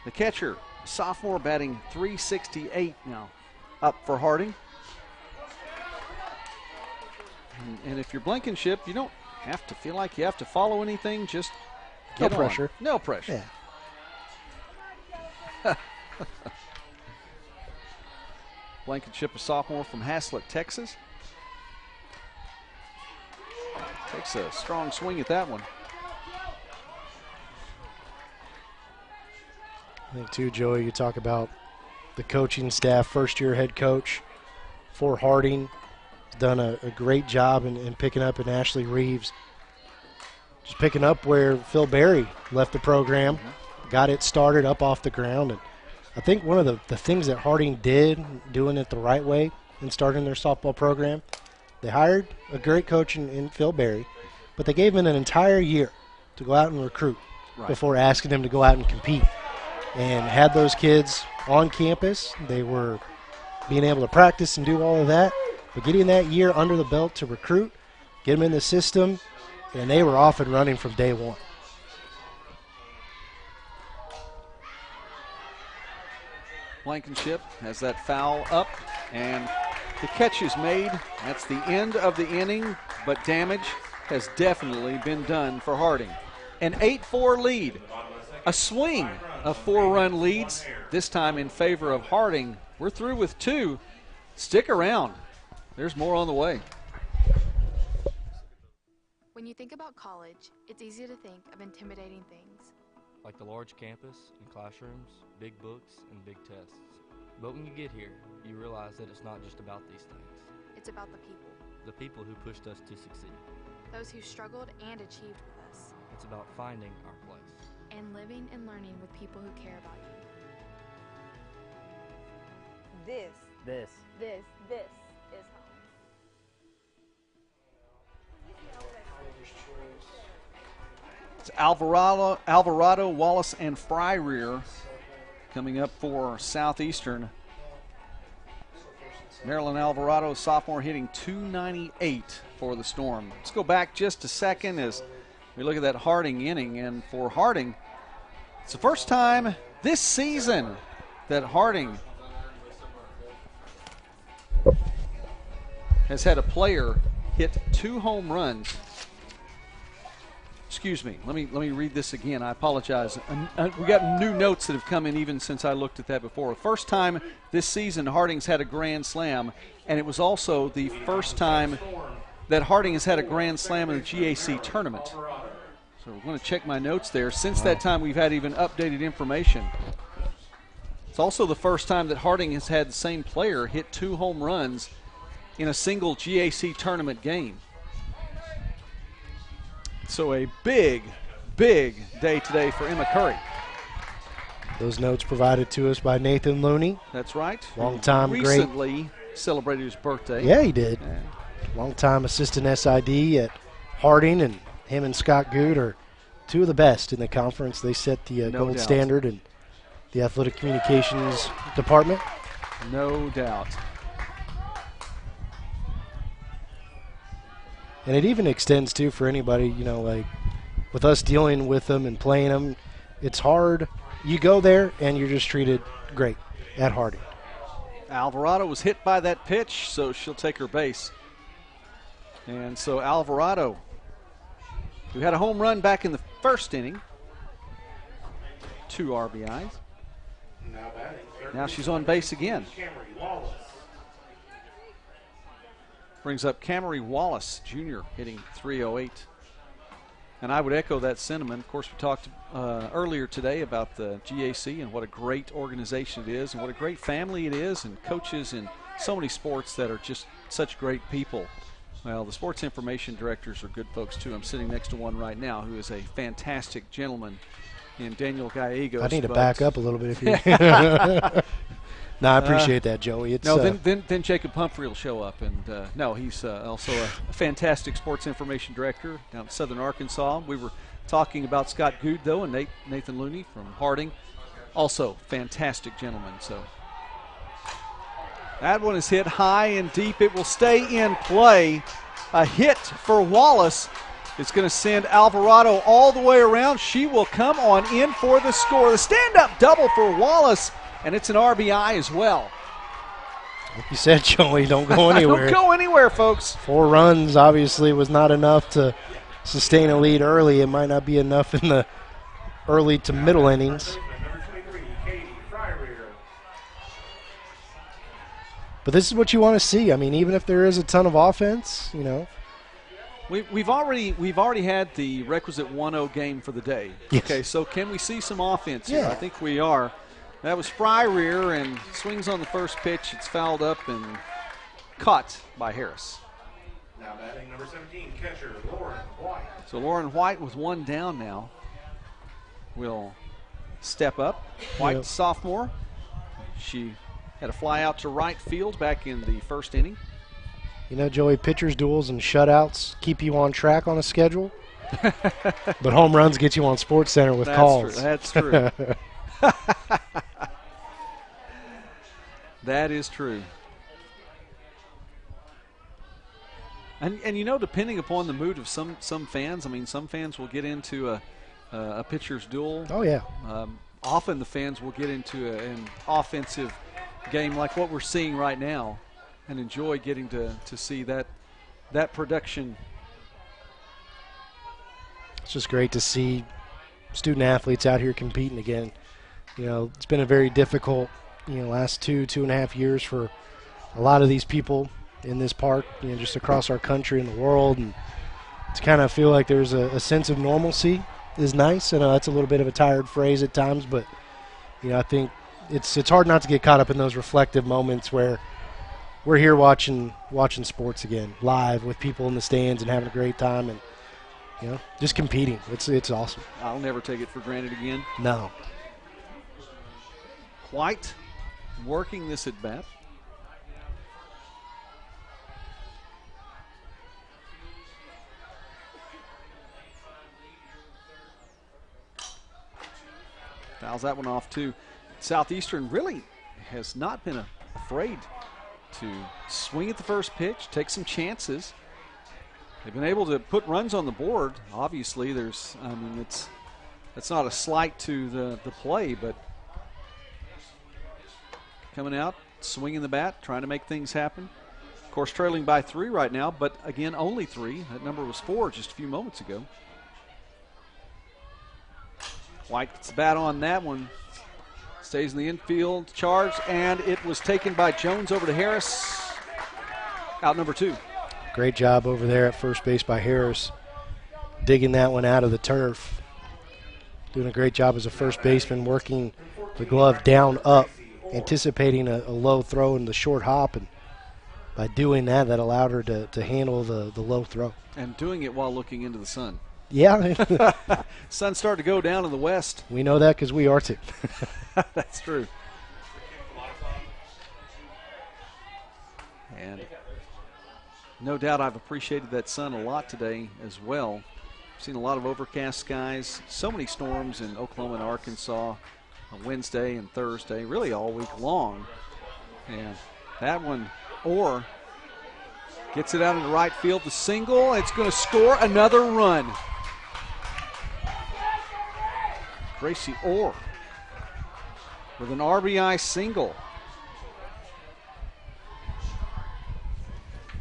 the catcher, sophomore, batting .368 now, up for Harding. And if you're Blankenship, you don't have to feel like you have to follow anything. Just get no pressure. On. No pressure. Yeah. Blankenship, a sophomore from Haslett, Texas. Takes a strong swing at that one. I think, too, Joey, you talk about the coaching staff, first-year head coach for Harding. Done a great job in picking up, and Ashley Reeves just picking up where Phil Berry left the program, got it started up off the ground. And I think one of the things that Harding did, doing it the right way and starting their softball program, they hired a great coach in Phil Berry, but they gave him an entire year to go out and recruit before asking him to go out and compete. And had those kids on campus. They were being able to practice and do all of that. But getting that year under the belt to recruit, get them in the system, and they were off and running from day one. Blankenship has that foul up, and the catch is made. That's the end of the inning, but damage has definitely been done for Harding. An 8-4 lead, a swing of 4-run leads, this time in favor of Harding. We're through with 2. Stick around. There's more on the way. When you think about college, it's easy to think of intimidating things. Like the large campus and classrooms, big books, and big tests. But when you get here, you realize that it's not just about these things. It's about the people. The people who pushed us to succeed. Those who struggled and achieved with us. It's about finding our place. And living and learning with people who care about you. This is home. It's Alvarado, Wallace, and Fryrear coming up for Southeastern. Marilyn Alvarado, sophomore, hitting .298 for the Storm. Let's go back just a second as we look at that Harding inning. And for Harding, it's the first time this season that Harding has had a player hit 2 home runs. Excuse me, let me read this again. I apologize. We got new notes that have come in even since I looked at that before. First time this season Harding's had a grand slam, and it was also the first time that Harding has had a grand slam in the GAC tournament. So we're going to check my notes there. Since that time, we've had even updated information. It's also the first time that Harding has had the same player hit 2 home runs in a single GAC tournament game. So a big, big day today for Emma Curry. Those notes provided to us by Nathan Looney. That's right. Long-time great. Recently celebrated his birthday. Yeah, he did. Yeah. Long-time assistant SID at Harding, and him and Scott Good are 2 of the best in the conference. They set the gold standard in the athletic communications department. No doubt. And it even extends, too, for anybody, you know, like with us dealing with them and playing them, it's hard you go there and you're just treated great at Harding. Alvarado was hit by that pitch, so she'll take her base. And so Alvarado, who had a home run back in the first inning, 2 RBIs. Now she's on base again. Brings up Camry Wallace, Jr., hitting .308. And I would echo that sentiment. Of course, we talked earlier today about the GAC and what a great organization it is and what a great family it is, and coaches in so many sports that are just such great people. Well, the sports information directors are good folks, too. I'm sitting next to one right now who is a fantastic gentleman in Daniel Gallegos. I need to back up a little bit if you No, I appreciate that, Joey. It's, then Jacob Humphrey will show up. And, no, he's also a fantastic sports information director down in Southern Arkansas. We were talking about Scott Good, though, and Nathan Looney from Harding. Also fantastic gentlemen. So that one is hit high and deep. It will stay in play. A hit for Wallace. It's going to send Alvarado all the way around. She will come on in for the score. The stand-up double for Wallace. And it's an RBI as well. Like you said, Joey, don't go anywhere. Don't go anywhere, folks. 4 runs obviously was not enough to sustain a lead early. It might not be enough in the early to middle innings. But this is what you want to see. I mean, even if there is a ton of offense, you know. We've already had the requisite 1-0 game for the day. Yes. Okay, so can we see some offense here? Yeah. I think we are. That was Fry rear and swings on the first pitch. It's fouled up and caught by Harris. Now batting number 17, catcher Lauren White. So Lauren White with 1 down now will step up. White, sophomore. She had a fly out to right field back in the first inning. You know, Joey, pitchers, duels, and shutouts keep you on track on a schedule. But home runs get you on Sports Center with calls. True. That's true. That is true. And you know, depending upon the mood of some fans, I mean, some fans will get into a pitcher's duel. Oh, yeah. Often the fans will get into an offensive game like what we're seeing right now and enjoy getting to see that production. It's just great to see student athletes out here competing again. You know, it's been a very difficult, last 2.5 years for a lot of these people in this park, just across our country and the world. And to kind of feel like there's a sense of normalcy is nice. I know that's a little bit of a tired phrase at times, but, I think it's hard not to get caught up in those reflective moments where we're here watching sports again, live with people in the stands and having a great time and, just competing. It's awesome. I'll never take it for granted again. No. White working this at bat. Fouls that one off too. Southeastern really has not been afraid to swing at the first pitch, take some chances. They've been able to put runs on the board. Obviously, that's not a slight to the play, but coming out, swinging the bat, trying to make things happen. Of course, trailing by 3 right now, but again, only 3. That number was 4 just a few moments ago. White gets the bat on that one. Stays in the infield, charged, and it was taken by Jones over to Harris. Out number 2. Great job over there at first base by Harris, digging that one out of the turf. Doing a great job as a first baseman, working the glove down, up, anticipating a low throw in the short hop, and by doing that allowed her to handle the low throw. And doing it while looking into the sun. Yeah. Sun's starting to go down in the west. We know that because we are too. That's true. And no doubt I've appreciated that sun a lot today as well. Seen a lot of overcast skies, so many storms in Oklahoma and Arkansas on Wednesday and Thursday, really all week long. And that one, Orr gets it out into right field, the single. It's going to score another run. Gracie Orr with an RBI single.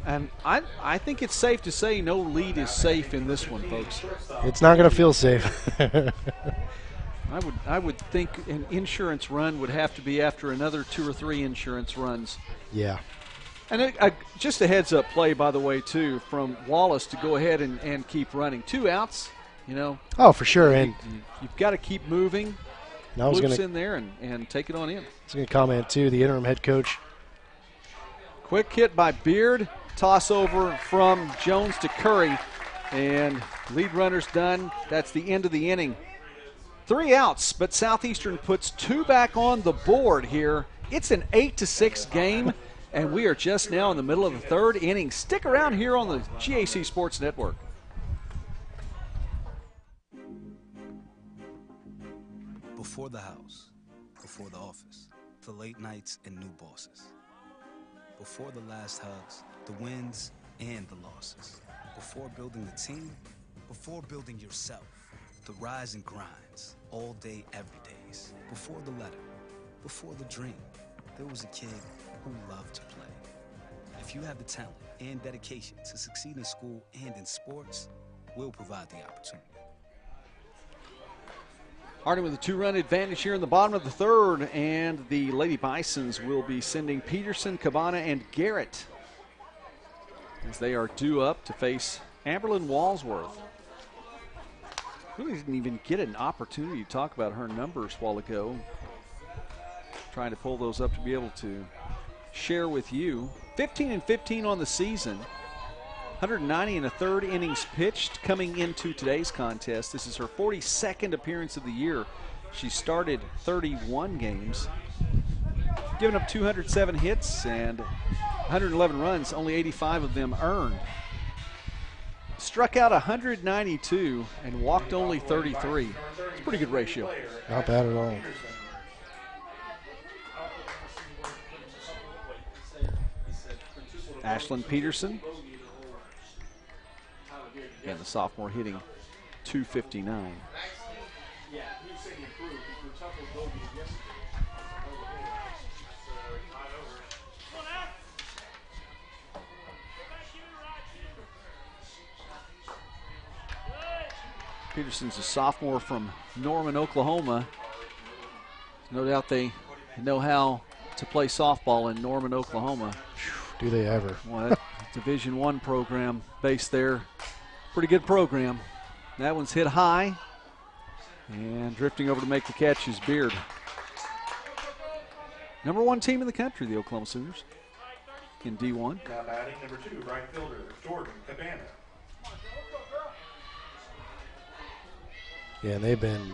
And I think it's safe to say no lead is safe in this one, folks. It's not going to feel safe. I would think an insurance run would have to be after another 2 or 3 insurance runs. Yeah. And just a heads-up play, by the way, too, from Wallace to go ahead and keep running. 2 outs, you know. Oh, for sure. And you've got to keep moving. I was Loops in there and take it on in. I was going to comment, too, the interim head coach. Quick hit by Beard. Toss over from Jones to Curry. And lead runner's done. That's the end of the inning. 3 outs, but Southeastern puts 2 back on the board here. It's an 8-6 game, and we are just now in the middle of the 3rd inning. Stick around here on the GAC Sports Network. Before the house, before the office, the late nights and new bosses. Before the last hugs, the wins and the losses. Before building the team, before building yourself. The rise and grinds, all day, every days. Before the letter, before the dream, there was a kid who loved to play. If you have the talent and dedication to succeed in school and in sports, we'll provide the opportunity. Harding with a 2-run advantage here in the bottom of the 3rd, and the Lady Bisons will be sending Peterson, Cabana, and Garrett as they are due up to face Amberlyn Walsworth. Really didn't even get an opportunity to talk about her numbers a while ago. Trying to pull those up to be able to share with you. 15-15 on the season. 190 and a third innings pitched coming into today's contest. This is her 42nd appearance of the year. She started 31 games, giving up 207 hits and 111 runs, only 85 of them earned. Struck out 192 and walked only 33. It's a pretty good ratio. Not bad at all. Ashlyn Peterson. And the sophomore hitting .259. Peterson's a sophomore from Norman, Oklahoma. No doubt they know how to play softball in Norman, Oklahoma. Do they ever? Well, that Division I program based there. Pretty good program. That one's hit high. And drifting over to make the catch is Beard. Number 1 team in the country, the Oklahoma Sooners, in D1. Now batting number 2, right fielder, Jordan Cabana. Yeah, and they've been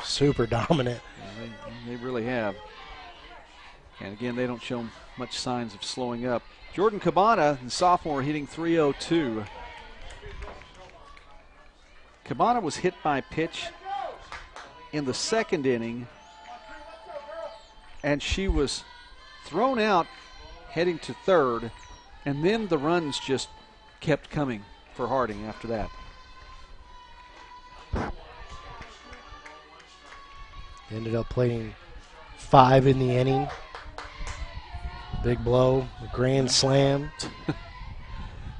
super dominant. Yeah, they really have. And again, they don't show much signs of slowing up. Jordan Cabana, the sophomore, hitting .302. Cabana was hit by pitch in the 2nd inning, and she was thrown out heading to 3rd, and then the runs just kept coming for Harding after that. Ended up playing 5 in the inning. Big blow, a grand slam.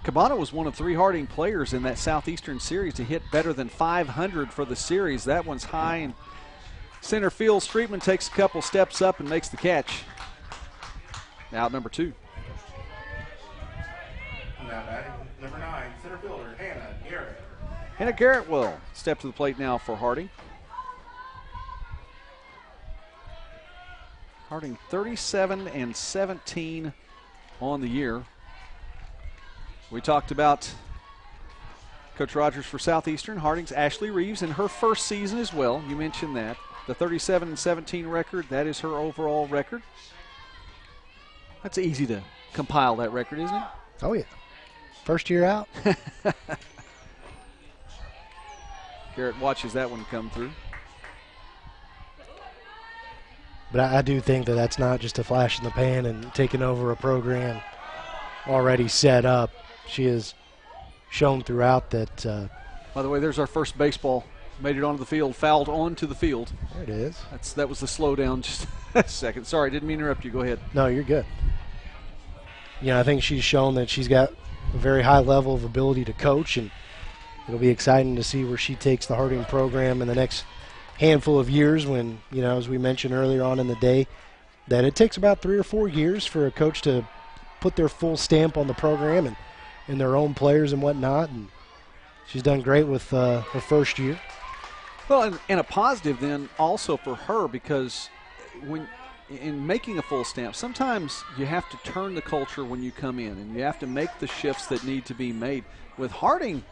Cabana was one of 3 Harding players in that Southeastern series to hit better than 500 for the series. That one's high in center field. Streetman takes a couple steps up and makes the catch. Out number 2. Now batting number 9, center fielder Hannah Garrett. Hannah Garrett will step to the plate now for Harding. Harding 37-17 on the year. We talked about Coach Rogers for Southeastern. Harding's Ashley Reeves in her first season as well. You mentioned that. The 37-17 record, that is her overall record. That's easy to compile that record, isn't it? Oh, yeah. First year out. Garrett watches that one come through. But I do think that that's not just a flash in the pan and taking over a program already set up. She has shown throughout that. By the way, there's our first baseball made it onto the field, fouled onto the field. There it is. That was the slowdown. Just a second. Sorry, didn't mean to interrupt you. Go ahead. No, you're good. I think she's shown that she's got a very high level of ability to coach, and it'll be exciting to see where she takes the Harding program in the next handful of years when, as we mentioned earlier on in the day, that it takes about 3 or 4 years for a coach to put their full stamp on the program and their own players and whatnot. And she's done great with her first year. Well, and a positive then also for her, because when in making a full stamp, sometimes you have to turn the culture when you come in, and you have to make the shifts that need to be made. With Harding,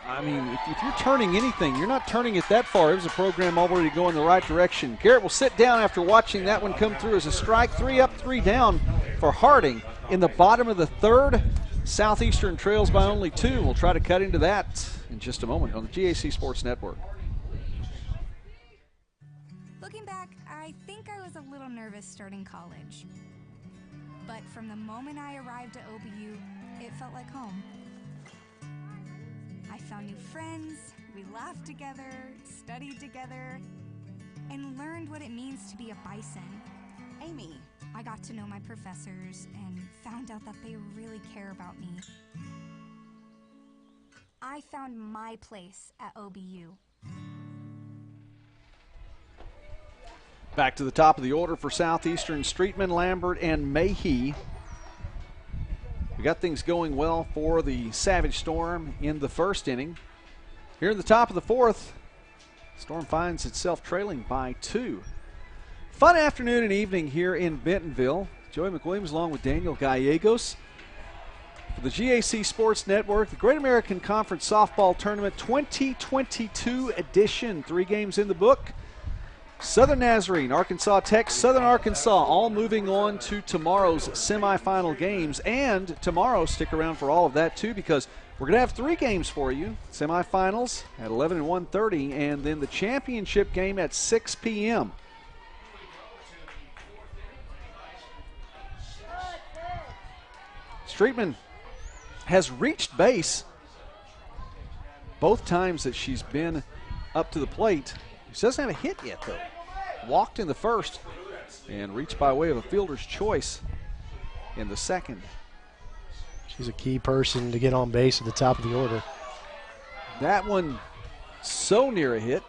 I mean, if you're turning anything, you're not turning it that far. It was a program already going the right direction. Garrett will sit down after watching that one come through as a strike. 3 up, 3 down for Harding in the bottom of the third. Southeastern trails by only 2. We'll try to cut into that in just a moment on the GAC Sports Network. Looking back, I think I was a little nervous starting college. But from the moment I arrived at OBU, it felt like home. I found new friends, we laughed together, studied together, and learned what it means to be a Bison. Amy. I got to know my professors and found out that they really care about me. I found my place at OBU. Back to the top of the order for Southeastern, Streetman, Lambert, and Mayhe. We got things going well for the Savage Storm in the first inning. Here in the top of the fourth, Storm finds itself trailing by 2. Fun afternoon and evening here in Bentonville. Joey McWilliams along with Daniel Gallegos for the GAC Sports Network, the Great American Conference Softball Tournament 2022 edition. 3 games in the book. Southern Nazarene, Arkansas Tech, Southern Arkansas, all moving on to tomorrow's semifinal games. And tomorrow, stick around for all of that too, because we're going to have 3 games for you. Semifinals at 11 and 1:30, and then the championship game at 6 p.m. Streetman has reached base both times that she's been up to the plate. She doesn't have a hit yet, though. Walked in the first and reached by way of a fielder's choice in the second. She's a key person to get on base at the top of the order. That one so near a hit.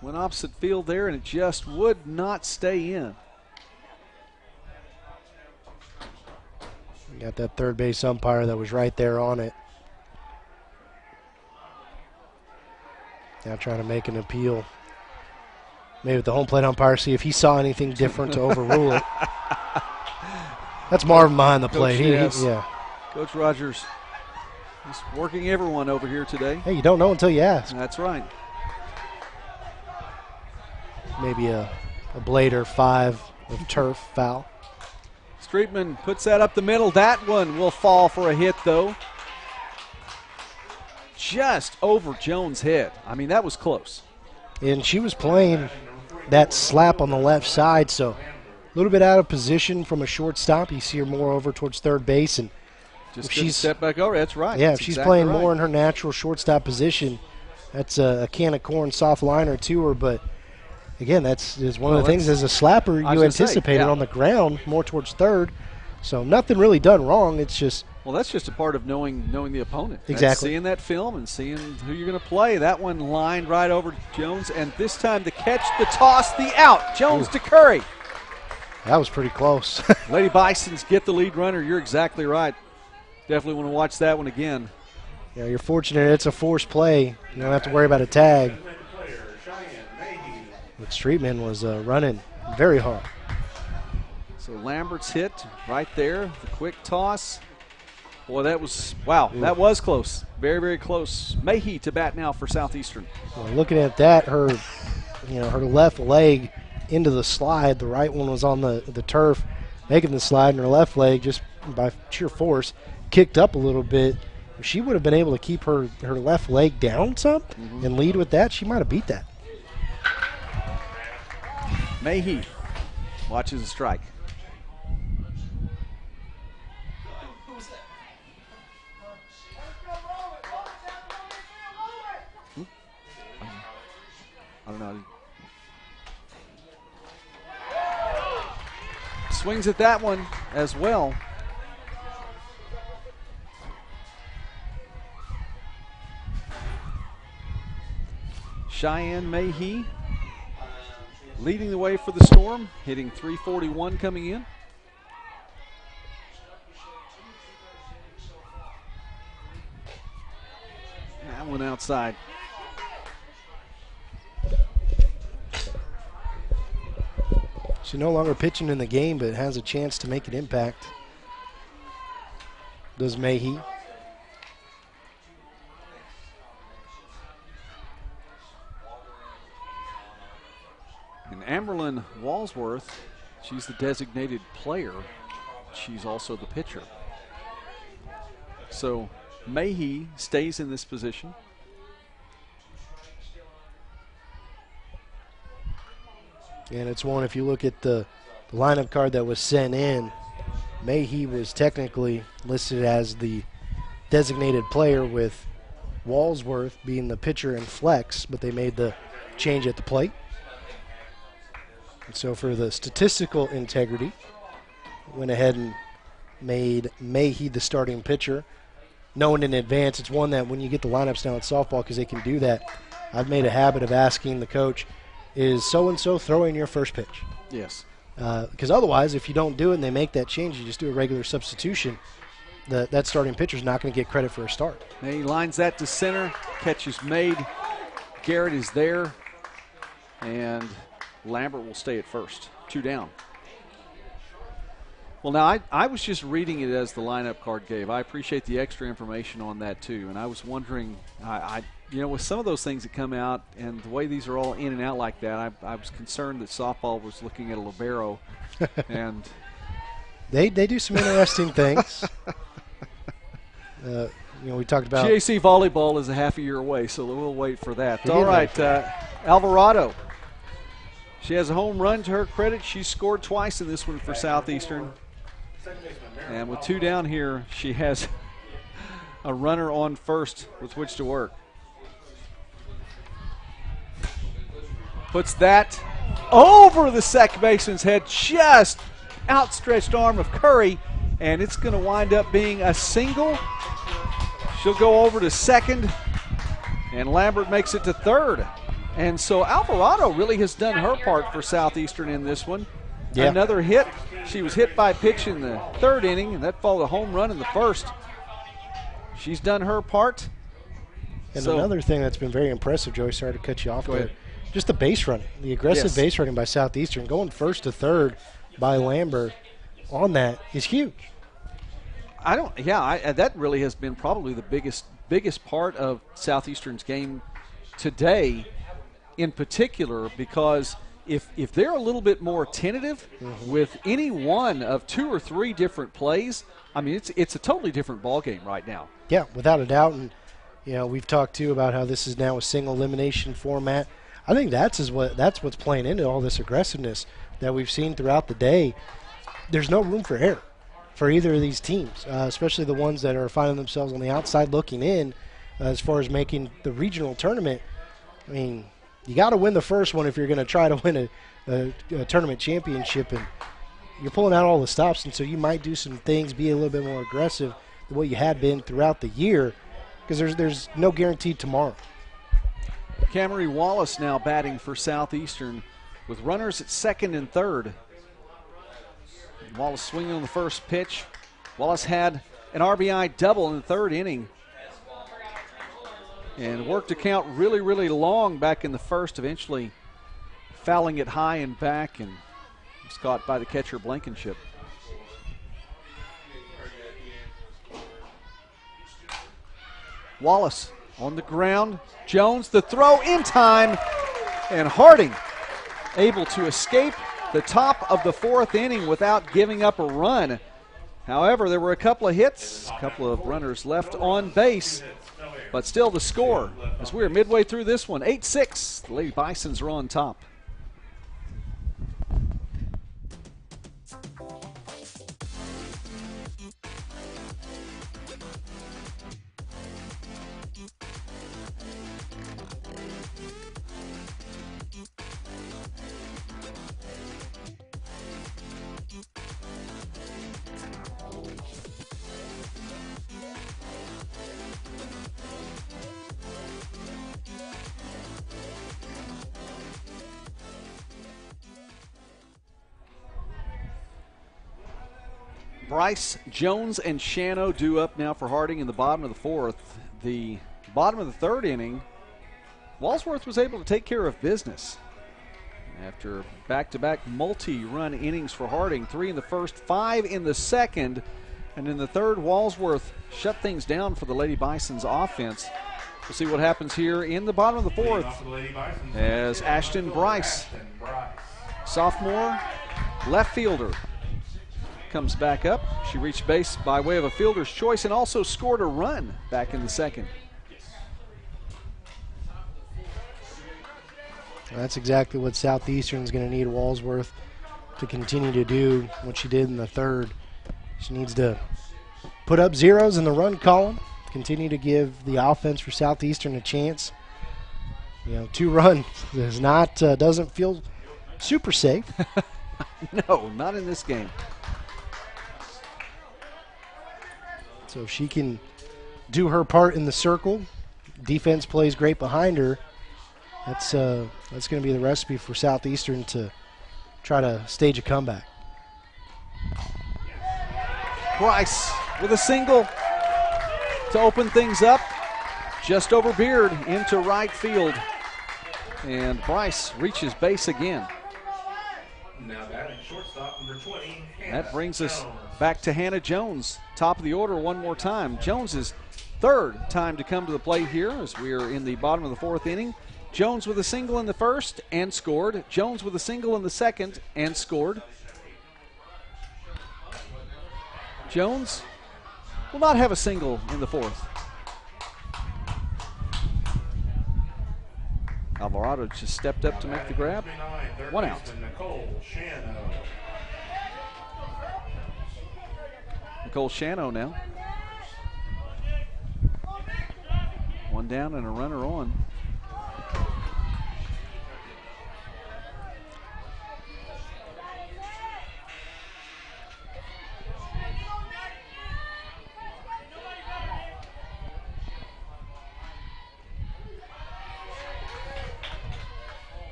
Went opposite field there, and it just would not stay in. You got that third base umpire that was right there on it. Now trying to make an appeal. Maybe with the home plate umpire, see if he saw anything different to overrule it. That's Marvin behind the plate. Yeah. Coach Rogers is working everyone over here today. Hey, you don't know until you ask. That's right. Maybe a blade or 5 of turf foul. Streetman puts that up the middle. That one will fall for a hit, though. Just over Jones' head. I mean, that was close. And she was playing that slap on the left side, so a little bit out of position from a shortstop. You see her more over towards third base, and just she's step back over. That's right. Yeah, that's if she's exactly playing right. more in her natural shortstop position, that's a can of corn soft liner to her. But again, that's one of the things as a slapper you anticipated on the ground more towards third. So nothing really done wrong. It's just. Well, that's just a part of knowing the opponent. Exactly. That's seeing that film and seeing who you're going to play. That one lined right over Jones, and this time the catch, the toss, the out. Jones to Curry. That was pretty close. Lady Bisons get the lead runner. You're exactly right. Definitely want to watch that one again. Yeah, you're fortunate it's a forced play. You don't have to worry about a tag. But Streetman was running very hard. So Lambert's hit right there. The quick toss. Boy, that was, wow, that was close. Very, very close. Mayhe to bat now for Southeastern. Well, looking at that, her left leg into the slide. The right one was on the turf, making the slide, and her left leg, just by sheer force, kicked up a little bit. If she would have been able to keep her left leg down some and lead with that, she might have beat that. Mayhe watches a strike. don't know. Swings at that one as well. Cheyenne Mayhe leading the way for the Storm, hitting .341 coming in. That one outside. She's no longer pitching in the game, but has a chance to make an impact. Does Mayhe. And Amberlyn Walsworth, she's the designated player. She's also the pitcher. So Mayhe stays in this position. And it's one, if you look at the lineup card that was sent in, Mayhe was technically listed as the designated player with Walsworth being the pitcher and flex, but they made the change at the plate. And so for the statistical integrity, went ahead and made Mayhe the starting pitcher, knowing in advance. It's one that when you get the lineups now at softball, because they can do that, I've made a habit of asking the coach, is so-and-so throwing your first pitch? Yes. Because otherwise, if you don't do it and they make that change, you just do a regular substitution, that starting pitcher is not going to get credit for a start. He lines that to center, catch is made. Garrett is there, and Lambert will stay at first. 2 down. Well, now, I was just reading it as the lineup card gave. I appreciate the extra information on that, too. And I was wondering, with some of those things that come out and the way these are all in and out like that, I was concerned that softball was looking at a libero. And they do some interesting things. We talked about GAC volleyball is a half a year away, so we'll wait for that. All right, Alvarado. She has a home run to her credit. She's scored twice in this one for Southeastern. And with 2 down here, she has a runner on first with which to work. Puts that over the second baseman's head, just outstretched arm of Curry, and it's going to wind up being a single. She'll go over to second, and Lambert makes it to third. And so Alvarado really has done her part for Southeastern in this one. Yeah. Another hit. She was hit by a pitch in the 3rd inning, and that followed a home run in the 1st. She's done her part. And another thing that's been very impressive, Joey, sorry to cut you off there, just the base running, the aggressive base running by Southeastern, going first to third by Lambert on that is huge. That really has been probably the biggest part of Southeastern's game today, in particular, because if they're a little bit more tentative with any one of 2 or 3 different plays, I mean, it's a totally different ball game right now. Yeah, without a doubt. And we've talked too about how this is now a single elimination format. I think that's what's playing into all this aggressiveness that we've seen throughout the day. There's no room for error for either of these teams, especially the ones that are finding themselves on the outside looking in as far as making the regional tournament. I mean, you got to win the first one if you're going to try to win a tournament championship, and you're pulling out all the stops, and so you might do some things, be a little bit more aggressive than what you had been throughout the year, because there's no guarantee tomorrow. Camry Wallace now batting for Southeastern with runners at second and third. Wallace swinging on the first pitch. Wallace had an RBI double in the 3rd inning and worked a count really, really long back in the 1st, eventually fouling it high and back, and was caught by the catcher Blankenship. Wallace on the ground. Jones, the throw in time, and Harding able to escape the top of the 4th inning without giving up a run. However, there were a couple of hits, a couple of runners left on base, but still the score, as we're midway through this one, 8-6. The Lady Bisons are on top. Bryce, Jones, and Shano due up now for Harding in the bottom of the fourth. The bottom of the third inning, Walsworth was able to take care of business. After back-to-back multi-run innings for Harding, 3 in the first, 5 in the second, and in the third, Walsworth shut things down for the Lady Bison's offense. We'll see what happens here in the bottom of the fourth as Ashton Bryce, sophomore left fielder, comes back up. She reached base by way of a fielder's choice and also scored a run back in the second. That's exactly what Southeastern is going to need Walsworth to continue to do what she did in the third. She needs to put up zeros in the run column, continue to give the offense for Southeastern a chance. 2 runs is not doesn't feel super safe. No, not in this game. So if she can do her part in the circle, defense plays great behind her, that's going to be the recipe for Southeastern to try to stage a comeback. Bryce with a single to open things up, just over Beard into right field. And Bryce reaches base again. Now batting shortstop number 20. That brings us back to Hannah Jones, top of the order one more time. Jones's third time to come to the plate here as we are in the bottom of the fourth inning. Jones with a single in the first and scored. Jones with a single in the second and scored. Jones will not have a single in the fourth. Alvarado just stepped up to make the grab. 1 out. Nicole Shano now. 1 down and a runner on.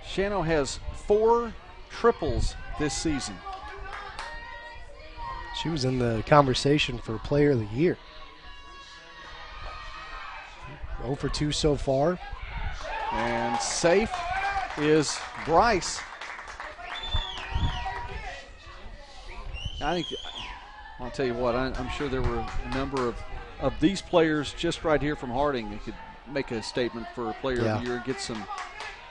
Shano has 4 triples this season. She was in the conversation for Player of the Year. 0 for 2 so far. And safe is Bryce. I'll tell you what, I'm sure there were a number of these players just right here from Harding that could make a statement for Player of the Year and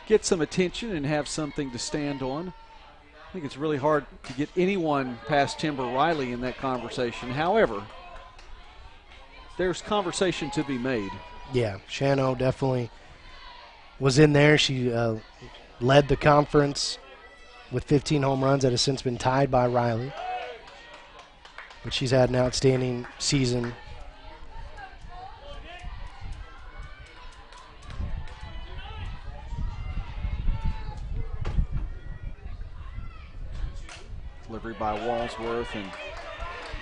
get some attention and have something to stand on. I think it's really hard to get anyone past Timber Riley in that conversation. However, there's conversation to be made. Yeah, Shano definitely was in there. She led the conference with 15 home runs that has since been tied by Riley. But she's had an outstanding season. Delivery by Walsworth, and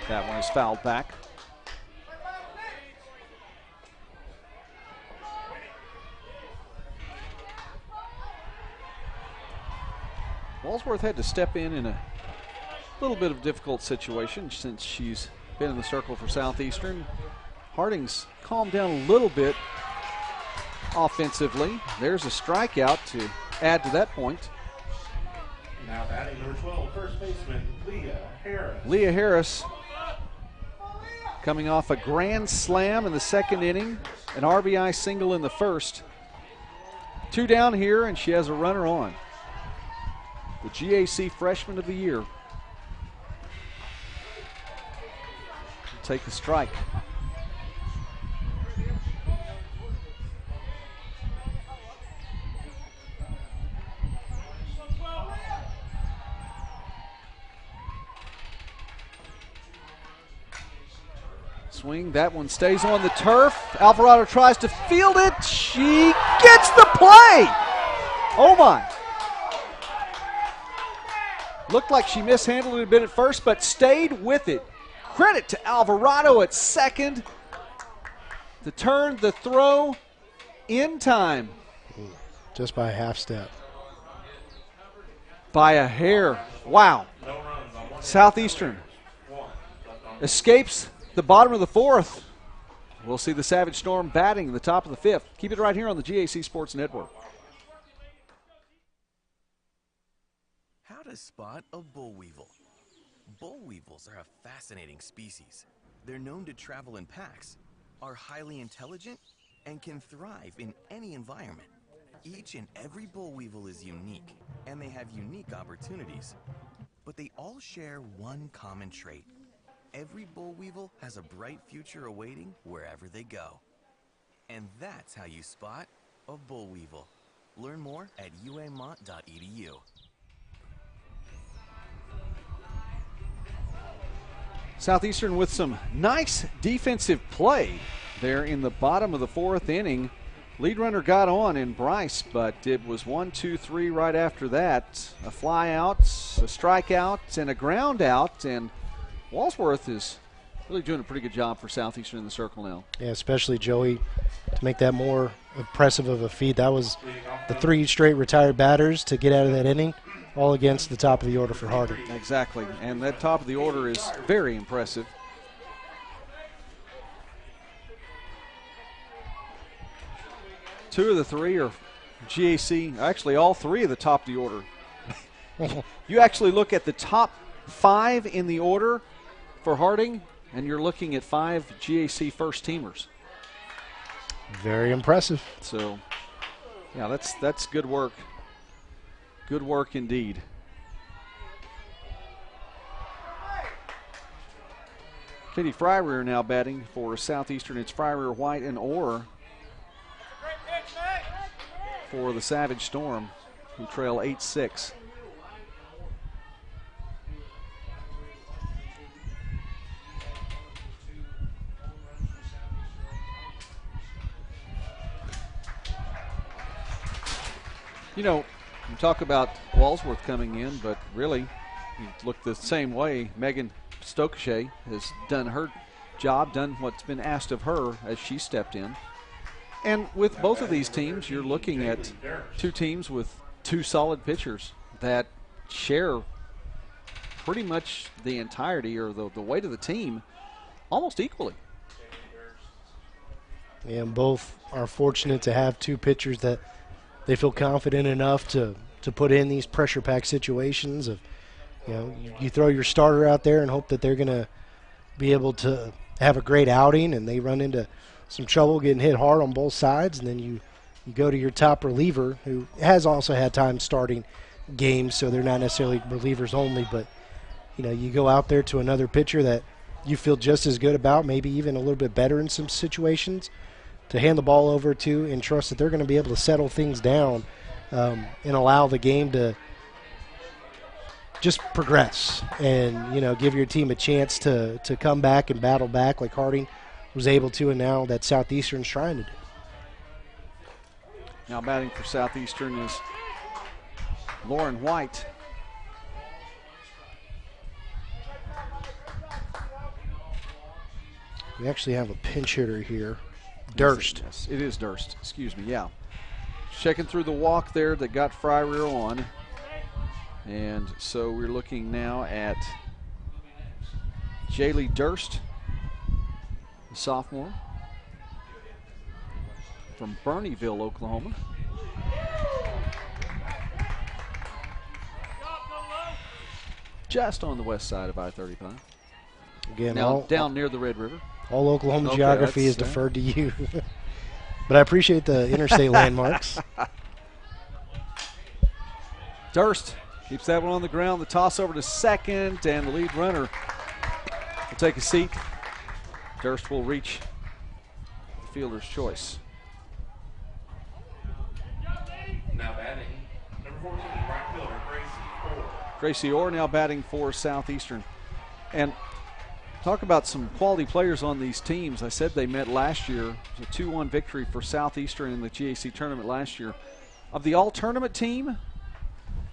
that one is fouled back. Walsworth had to step in a little bit of a difficult situation since she's been in the circle for Southeastern. Harding's calmed down a little bit offensively. There's a strikeout to add to that point. Now batting number 12, first baseman Leah Harris. Leah Harris coming off a grand slam in the second inning, an RBI single in the first. 2 down here, and she has a runner on. The GAC Freshman of the Year. Take the strike. Swing, that one stays on the turf. Alvarado tries to field it. She gets the play. Oh my. Looked like she mishandled it a bit at first, but stayed with it. Credit to Alvarado at second to turn the throw in time. Just by a half step. By a hair. Wow. Southeastern escapes the bottom of the fourth. We'll see the Savage Storm batting in the top of the fifth. Keep it right here on the GAC Sports Network. How to spot a boll weevil. Boll weevils are a fascinating species. They're known to travel in packs, are highly intelligent, and can thrive in any environment. Each and every boll weevil is unique, and they have unique opportunities. But they all share one common trait. Every boll weevil has a bright future awaiting wherever they go. And that's how you spot a boll weevil. Learn more at uamont.edu. Southeastern with some nice defensive play there in the bottom of the fourth inning. Lead runner got on in Bryce, but it was 1, 2, 3 right after that. A fly out, a strikeout, and a ground out, and Walsworth is really doing a pretty good job for Southeastern in the circle now. Yeah, especially Joey to make that more impressive of a feat. That was the 3 straight retired batters to get out of that inning, all against the top of the order for Harding. Exactly, and that top of the order is very impressive. Two of the 3 are GAC, actually all 3 of the top of the order. You actually look at the top 5 in the order for Harding, and you're looking at 5 GAC first-teamers. Very impressive. So, yeah, that's good work. Good work indeed. Katie Fryrear now batting for Southeastern. It's Fryrear, White, and Orr for the Savage Storm, who trail 8-6. You know, you talk about Walsworth coming in, but really, you look the same way. Megan Stokeshay has done her job, done what's been asked of her as she stepped in. And with both of these teams, you're looking at 2 teams with 2 solid pitchers that share pretty much the entirety or the weight of the team almost equally. And both are fortunate to have 2 pitchers that they feel confident enough to put in these pressure-packed situations of, you know, you throw your starter out there and hope that they're going to be able to have a great outing, and they run into some trouble getting hit hard on both sides, and then you go to your top reliever, who has also had time starting games, so they're not necessarily relievers only, but, you know, you go out there to another pitcher that you feel just as good about, maybe even a little bit better in some situations, to hand the ball over to and trust that they're going to be able to settle things down and allow the game to just progress and, you know, give your team a chance to come back and battle back like Harding was able to, and now that Southeastern's trying to do. Now batting for Southeastern is Lauren White. We actually have a pinch hitter here. Durst. Yes, it is Durst. Excuse me, yeah. Checking through the walk there that got Fryrear on. And so we're looking now at Jaylee Durst, the sophomore from Bernieville, Oklahoma. Just on the west side of I-35. Again, now down near the Red River. All Oklahoma geography is deferred to you. But I appreciate the interstate landmarks. Durst keeps that one on the ground. The toss over to second, and the lead runner will take a seat. Durst will reach the fielder's choice. Now batting, number 14, right fielder, Gracie Orr. Gracie Orr now batting for Southeastern. And talk about some quality players on these teams. I said they met last year. It was a 2-1 victory for Southeastern in the GAC tournament last year. Of the all-tournament team,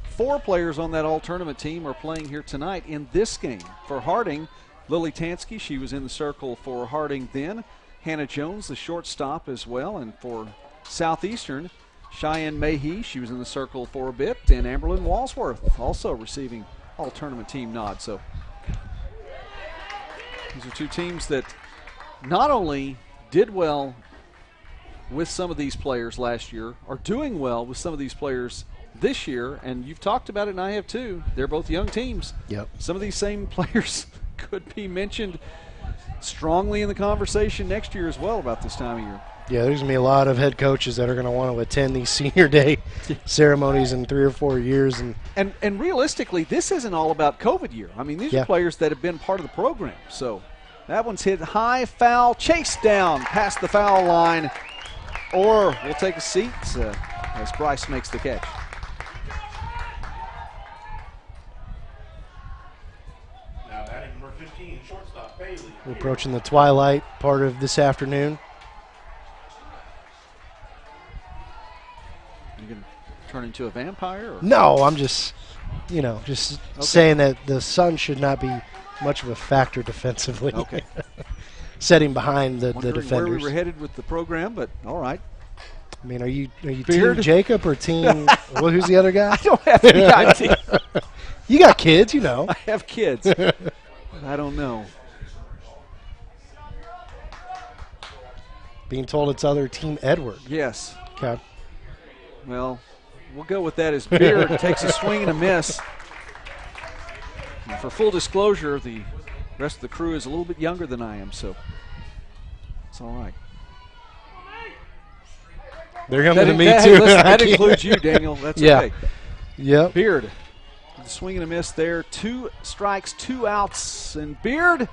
4 players on that all-tournament team are playing here tonight in this game. For Harding, Lily Tansky, she was in the circle for Harding then. Hannah Jones, the shortstop as well. And for Southeastern, Cheyenne Mahee, she was in the circle for a bit. And Amberlyn Walsworth also receiving all-tournament team nod. So These are two teams that not only did well with some of these players last year, are doing well with some of these players this year, and you've talked about it, and I have too. They're both young teams. Yep. Some of these same players could be mentioned strongly in the conversation next year as well about this time of year. Yeah, there's going to be a lot of head coaches that are going to want to attend these senior day ceremonies in 3 or 4 years. And realistically, this isn't all about COVID year. I mean, these are players that have been part of the program. So that one's hit high, foul, chased down past the foul line. Or we'll take a seat as Bryce makes the catch. Now batting number 15, shortstop Bailey. We're approaching the twilight part of this afternoon. You going to turn into a vampire? Or? No, I'm just, saying that the sun should not be much of a factor defensively. Okay. Setting behind the defenders. Where we were headed with the program, but all right. I mean, are you Beard? Team Jacob or Team? Well, who's the other guy? I don't have any idea. You got kids, you know. I have kids. I don't know. Being told it's other Team Edward. Yes. Okay. Well, we'll go with that as Beard takes a swing and a miss. And for full disclosure, the rest of the crew is a little bit younger than I am, so it's all right. They're coming to me too. Hey, listen, that includes you, Daniel. That's okay. Yep. Beard, with a swing and a miss there. 2 strikes, 2 outs, and Beard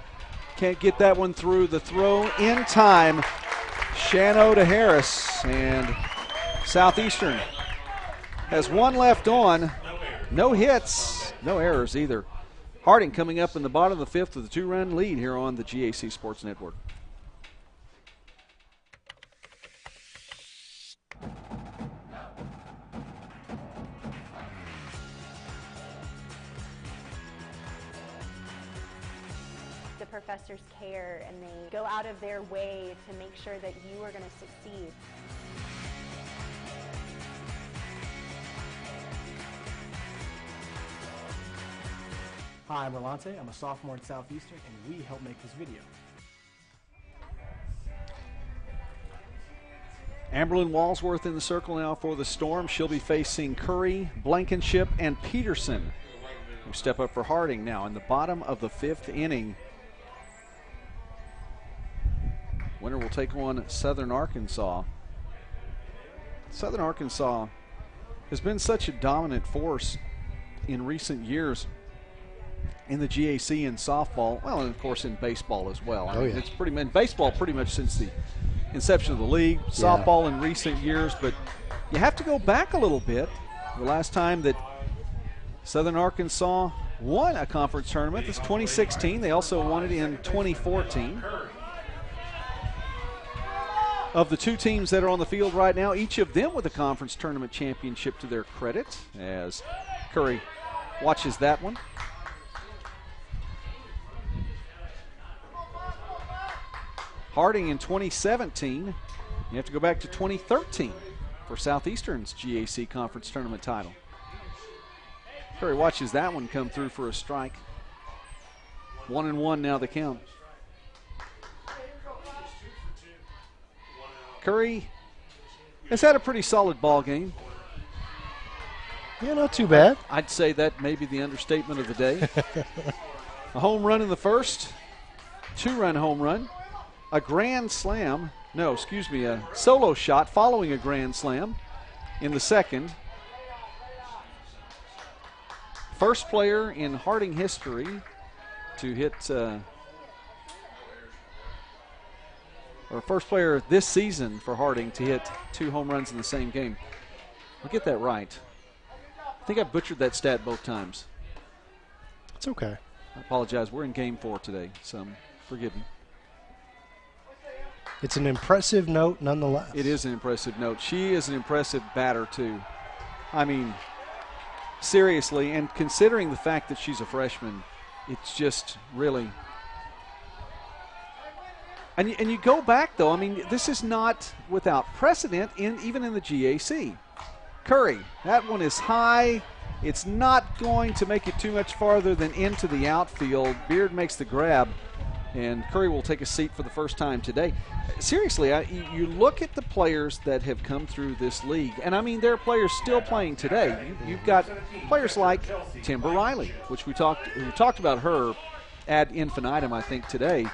can't get that one through. The throw in time. Shano to Harris, and Southeastern has 1 left on. No hits, no errors either. Harding coming up in the bottom of the 5th with a 2-run lead here on the GAC Sports Network. The professors care and they go out of their way to make sure that you are going to succeed. Hi, I'm Rolante. I'm a sophomore at Southeastern, and we help make this video. Amberlyn Walsworth in the circle now for the Storm. She'll be facing Curry, Blankenship, and Peterson, who step up for Harding now in the bottom of the 5th inning. Winner will take on Southern Arkansas. Southern Arkansas has been such a dominant force in recent years in the GAC and softball, well, and of course in baseball as well. I mean, it's in baseball pretty much since the inception of the league, softball in recent years, but you have to go back a little bit. The last time that Southern Arkansas won a conference tournament was 2016. They also won it in 2014. Of the 2 teams that are on the field right now, each of them with a conference tournament championship to their credit, as Curry watches that one. Harding in 2017. You have to go back to 2013 for Southeastern's GAC conference tournament title. Curry watches that one come through for a strike. 1-1 now the count. Curry has had a pretty solid ball game. Yeah, not too bad. I'd say that may be the understatement of the day. A home run in the first, 2-run home run, a grand slam, a solo shot following a grand slam in the second. First player in Harding history to hit, or first player this season for Harding to hit 2 home runs in the same game. I'll get that right. I think I butchered that stat both times. It's okay. I apologize. We're in game 4 today, so forgive me. It's an impressive note nonetheless. It is an impressive note. She is an impressive batter, too. I mean, seriously, and considering the fact that she's a freshman, it's just really. And you go back, though, I mean, this is not without precedent even in the GAC. Curry, that one is high. It's not going to make it too much farther than into the outfield. Beard makes the grab. And Curry will take a seat for the first time today. Seriously, you look at the players that have come through this league, and I mean there are players still playing today. You've got players like Timber Riley, which we talked about her ad infinitum, I think, today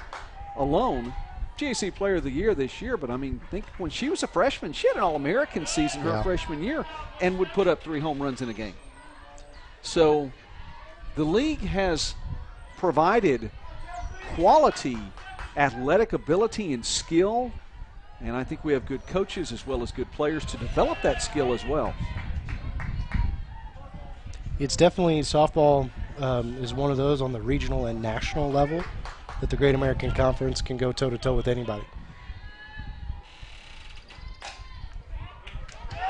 alone. GAC Player of the Year this year, but I mean, think when she was a freshman, she had an All-American season her freshman year and would put up 3 home runs in a game. So the league has provided quality athletic ability and skill, and I think we have good coaches as well as good players to develop that skill as well. It's definitely, softball is one of those on the regional and national level that the Great American Conference can go toe-to-toe with anybody.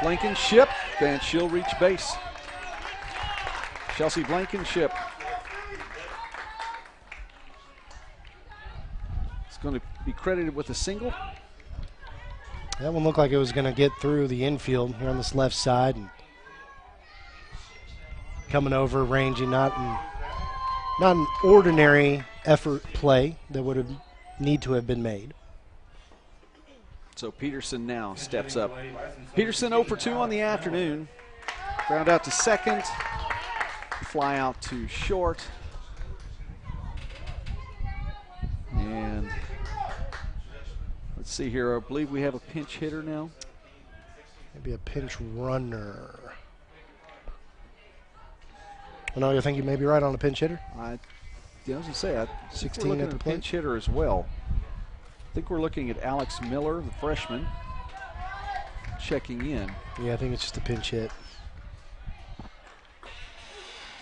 Blankenship, and she'll reach base. Chelsea Blankenship. It's going to be credited with a single. That one looked like it was going to get through the infield here on this left side. And coming over, ranging, not an ordinary effort play that would need to have been made. So Peterson now steps up. Peterson 0 for 2 on the afternoon. Ground out to second. Fly out to short. And let's see here. I believe we have a pinch hitter now. Maybe a pinch runner. No, you think you may be right on a pinch hitter? I was going to say, 16 we're looking at the at a plate. pinch hitter as well. I think we're looking at Alex Miller, the freshman, checking in. Yeah, I think it's just a pinch hit.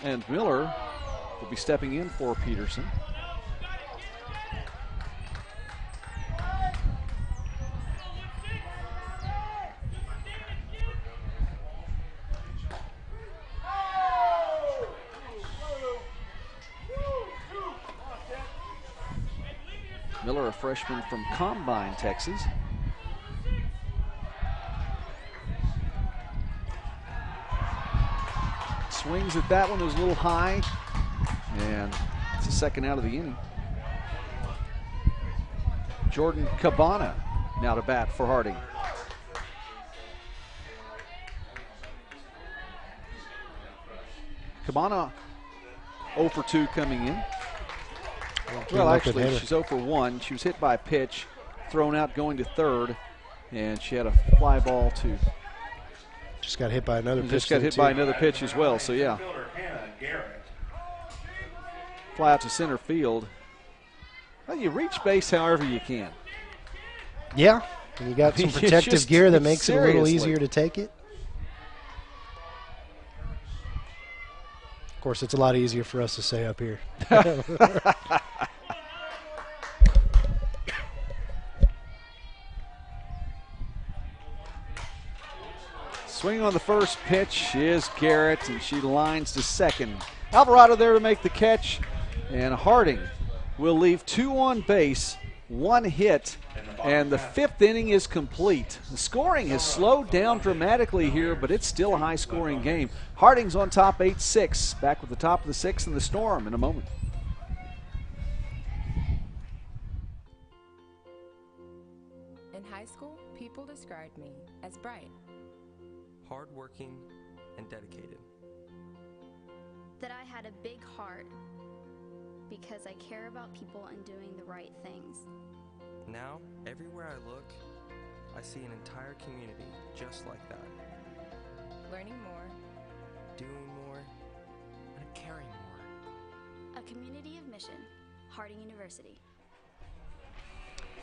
And Miller will be stepping in for Peterson. Miller, a freshman from Combine, Texas. Swings at that one, it was a little high, and it's the second out of the inning. Jordan Cabana now to bat for Harding. Cabana 0 for 2 coming in. Well, actually, she's 0 for 1. She was hit by a pitch, thrown out going to third, and she had a fly ball to. Just got hit by another pitch. Just got hit by another pitch as well, so yeah. Fly out to center field. Well, you reach base however you can. Yeah, and you got some protective gear that makes it a little easier to take it. Of course, it's a lot easier for us to say up here. Swinging on the first pitch is Garrett, and she lines to second. Alvarado there to make the catch, and Harding will leave 2 on base, 1 hit, and the 5th inning is complete. The scoring has slowed down dramatically here, but it's still a high-scoring game. Harding's on top 8-6. Back with the top of the 6th and the Storm in a moment. In high school, people described me as bright, hardworking, and dedicated. That I had a big heart because I care about people and doing the right things. Now, everywhere I look, I see an entire community just like that. Learning more, doing more, and caring more. A community of mission, Harding University.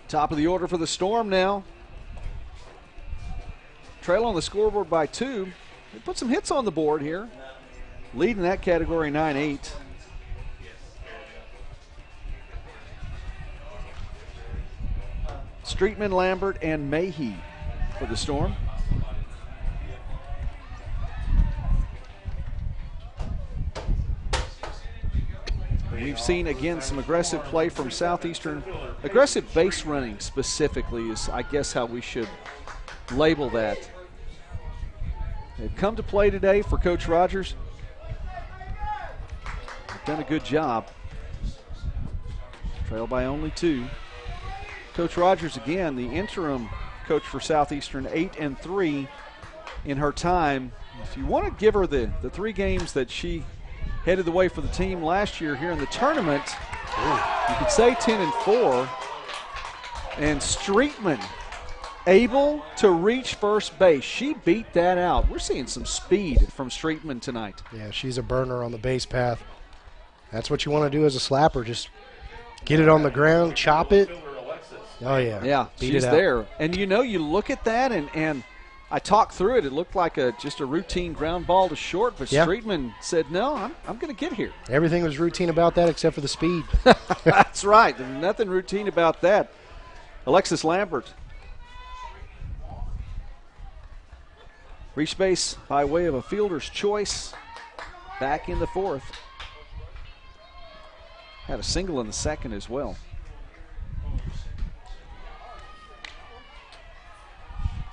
Top of the order for the Storm now. Trail on the scoreboard by 2. They put some hits on the board here. Leading that category 9-8. Streetman, Lambert, and Mahey for the Storm. We've seen, again, some aggressive play from Southeastern. Aggressive base running specifically is, I guess, how we should label that. They've come to play today for Coach Rogers. They've done a good job. Trailed by only 2. Coach Rogers, again, the interim coach for Southeastern, 8-3 in her time. If you want to give her the 3 games that she headed the way for the team last year here in the tournament, you could say 10-4. And Streetman able to reach first base. She beat that out. We're seeing some speed from Streetman tonight. Yeah, she's a burner on the base path. That's what you want to do as a slapper. Just get it on the ground, chop it. Oh, yeah. Yeah, she's there. And, you know, you look at that, and I talked through it. It looked like just a routine ground ball to short, but Streetman said, no, I'm going to get here. Everything was routine about that except for the speed. That's right. There's nothing routine about that. Alexis Lambert. Reach base by way of a fielder's choice. Back in the 4th. Had a single in the 2nd as well.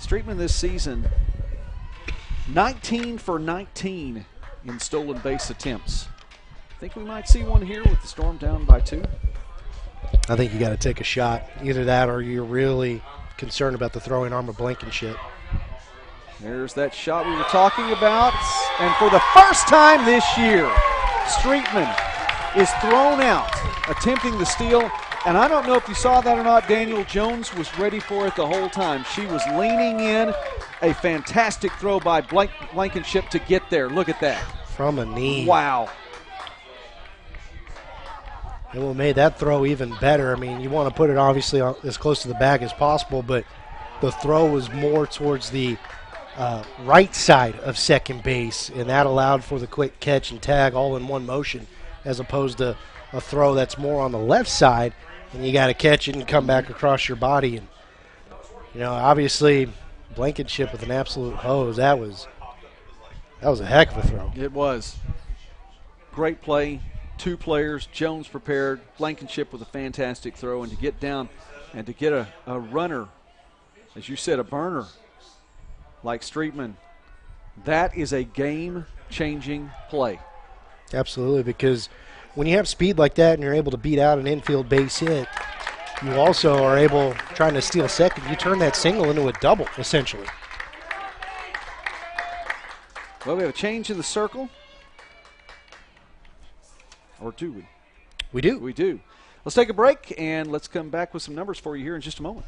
Streetman this season, 19 for 19 in stolen base attempts. Think we might see one here with the Storm down by 2? I think you got to take a shot. Either that or you're really concerned about the throwing arm of Blankenship. There's that shot we were talking about. And for the first time this year, Streetman is thrown out, attempting the steal. And I don't know if you saw that or not, Daniel Jones was ready for it the whole time. She was leaning in. A fantastic throw by Blankenship to get there. Look at that. From a knee. Wow. And what made that throw even better, I mean, you want to put it obviously as close to the bag as possible, but the throw was more towards the right side of second base, and that allowed for the quick catch and tag all in one motion, as opposed to a throw that's more on the left side, and you got to catch it and come back across your body. And, you know, obviously Blankenship with an absolute hose. That was a heck of a throw. It was. Great play. 2 players. Jones prepared. Blankenship with a fantastic throw. And to get down and to get a runner, as you said, a burner like Streetman, that is a game-changing play. Absolutely, because when you have speed like that and you're able to beat out an infield base hit, you also are able, trying to steal second, you turn that single into a double, essentially. Well, we have a change in the circle. Or do we? We do. We do. Let's take a break, and let's come back with some numbers for you here in just a moment.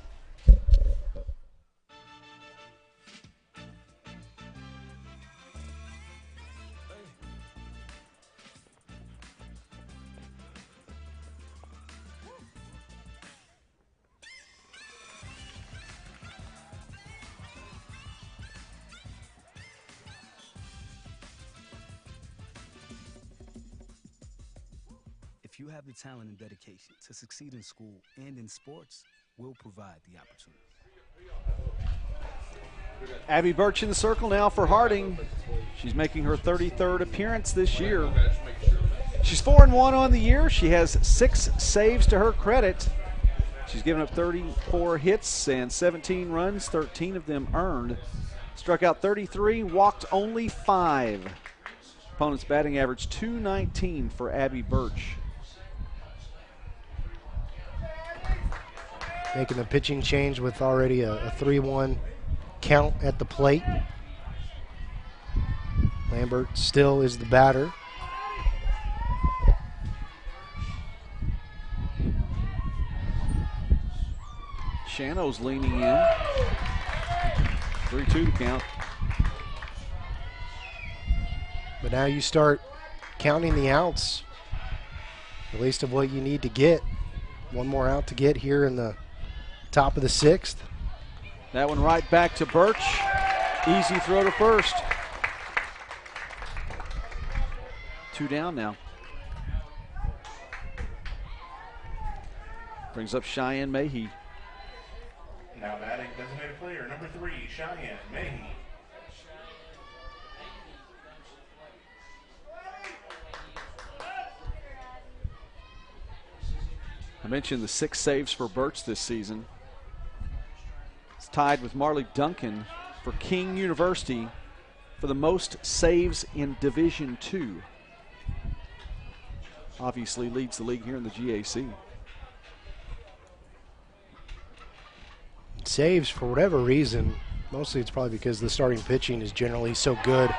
If you have the talent and dedication to succeed in school and in sports, we'll provide the opportunity. Abby Birch in the circle now for Harding. She's making her 33rd appearance this year. She's 4-1 on the year. She has 6 saves to her credit. She's given up 34 hits and 17 runs, 13 of them earned. Struck out 33, walked only 5. Opponent's batting average .219 for Abby Birch. Making a pitching change with already a 3-1 count at the plate. Lambert still is the batter. Shano's leaning in. 3-2 to count. But now you start counting the outs, at least of what you need to get. One more out to get here in the top of the 6th. That one right back to Birch. Easy throw to first. 2 down now. Brings up Cheyenne Mahey. Now batting designated player number 3, Cheyenne Mahey. I mentioned the 6 saves for Birch this season. It's tied with Marley Duncan for King University for the most saves in Division II. Obviously leads the league here in the GAC. saves, for whatever reason, mostly it's probably because the starting pitching is generally so good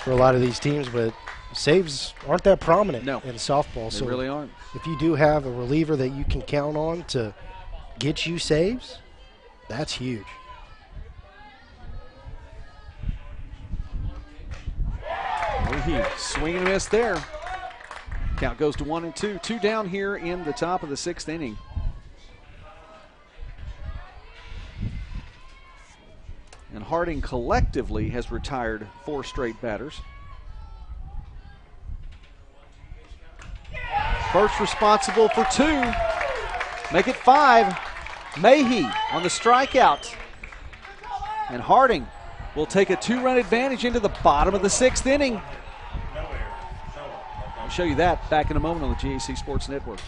for a lot of these teams, but saves aren't that prominent in softball. They really aren't. If you do have a reliever that you can count on to get you saves, that's huge. Swing and miss there. Count goes to 1-2. 2 down here in the top of the 6th inning. And Harding collectively has retired 4 straight batters. First responsible for 2. Make it 5. Mayhe on the strikeout. And Harding will take a 2-run advantage into the bottom of the 6th inning. I'll show you that back in a moment on the GAC Sports Network.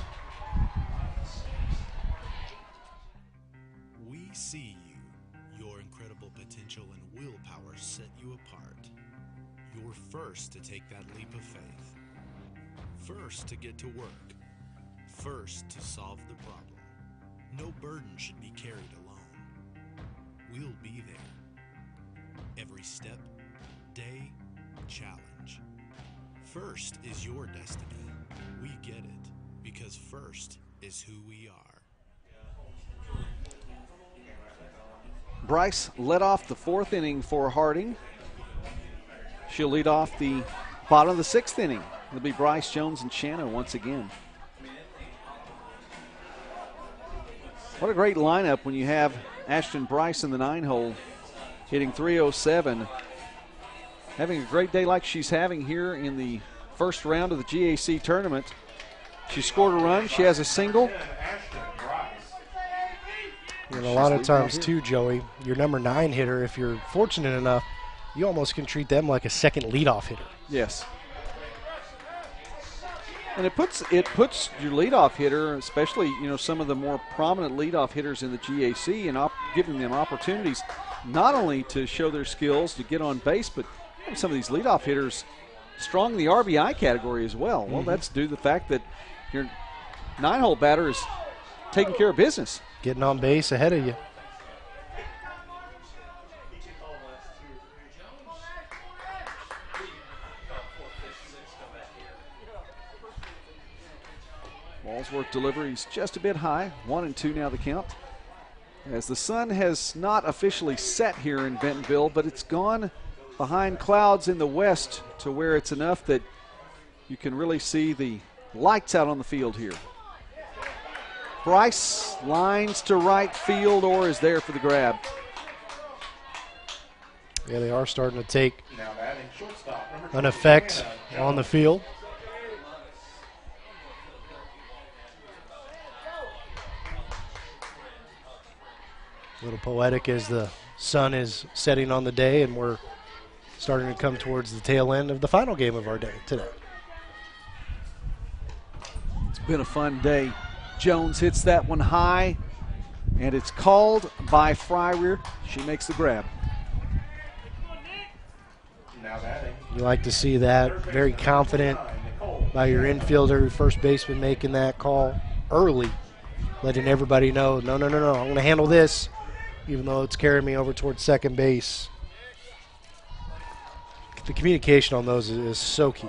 We see you. Your incredible potential and willpower set you apart. You're first to take that leap of faith. First to get to work. First to solve the problem. No burden should be carried alone. We'll be there. Every step, day, challenge. First is your destiny. We get it because first is who we are. Bryce led off the 4th inning for Harding. She'll lead off the bottom of the 6th inning. It'll be Bryce, Jones, and Chano once again. What a great lineup when you have Ashton Bryce in the 9-hole, hitting .307. Having a great day like she's having here in the first round of the GAC tournament. She scored a run. She has a single. And a lot of times too, Joey, your number 9 hitter, if you're fortunate enough, you almost can treat them like a second leadoff hitter. Yes. And it puts your leadoff hitter, especially some of the more prominent leadoff hitters in the GAC, and giving them opportunities not only to show their skills to get on base, but some of these leadoff hitters strong in the RBI category as well. Well, that's due to the fact that your 9-hole batter is taking care of business. Getting on base ahead of you. Walsworth deliveries just a bit high. 1-2 now the count. As the sun has not officially set here in Bentonville, but it's gone behind clouds in the west to where it's enough that you can really see the lights out on the field here. Bryce lines to right field or is there for the grab. Yeah, they are starting to take an effect on the field. A little poetic as the sun is setting on the day, and we're starting to come towards the tail end of the final game of our day today. It's been a fun day. Jones hits that one high, and it's called by Fryrear. She makes the grab. You like to see that. Very confident by your infielder, first baseman making that call early, letting everybody know, no, I'm going to handle this, even though it's carrying me over towards second base. The communication on those is so key.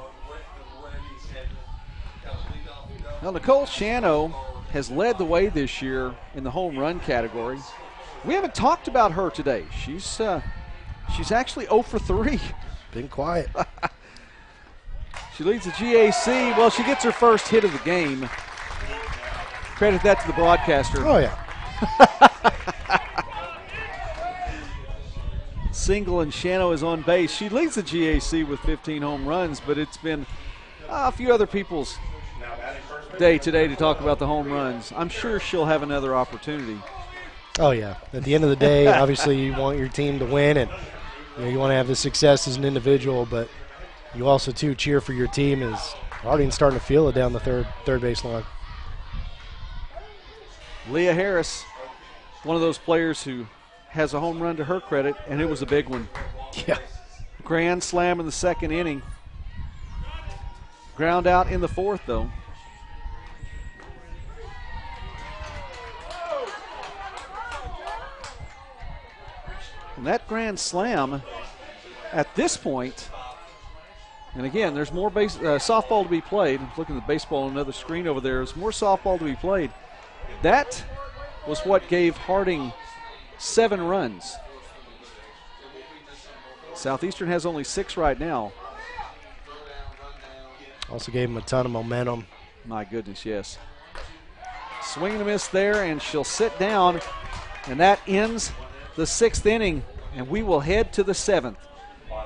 Now, Nicole Shano has led the way this year in the home run category. We haven't talked about her today. She's actually 0 for 3. Been quiet. She leads the GAC. Well, she gets her first hit of the game. Credit that to the broadcaster. Oh, yeah. Single, and Shano is on base. She leads the GAC with 15 home runs, but it's been a few other people's day today to talk about the home runs. I'm sure she'll have another opportunity. Oh, yeah. At the end of the day, obviously you want your team to win, and you want to have the success as an individual, but you also, too, cheer for your team as Harding's starting to feel it down the third base line. Leah Harris, one of those players who has a home run to her credit, and it was a big one. Yeah. Grand slam in the second inning. Ground out in the fourth, though. And that grand slam at this point, and again, there's more softball to be played. I'm looking at the baseball on another screen over there. There's more softball to be played. That was what gave Harding 7 runs. Southeastern has only 6 right now. Also gave him a ton of momentum. My goodness, yes. Swing and a miss there, and she'll sit down, and that ends the 6th inning, and we will head to the 7th.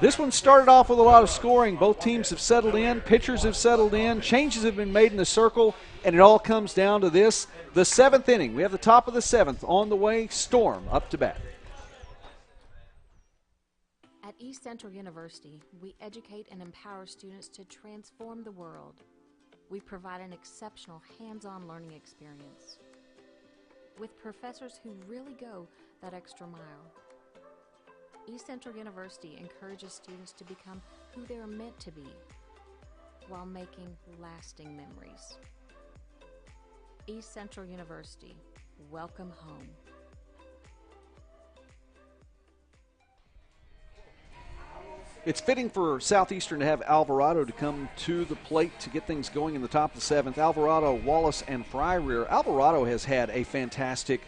This one started off with a lot of scoring. Both teams have settled in. Pitchers have settled in. Changes have been made in the circle, and it all comes down to this, the 7th inning. We have the top of the 7th on the way. Storm up to bat. At East Central University, we educate and empower students to transform the world. We provide an exceptional hands-on learning experience with professors who really go that extra mile. East Central University encourages students to become who they are meant to be while making lasting memories. East Central University, welcome home. It's fitting for Southeastern to have Alvarado to come to the plate to get things going in the top of the 7th. Alvarado, Wallace, and Fryrear. Alvarado has had a fantastic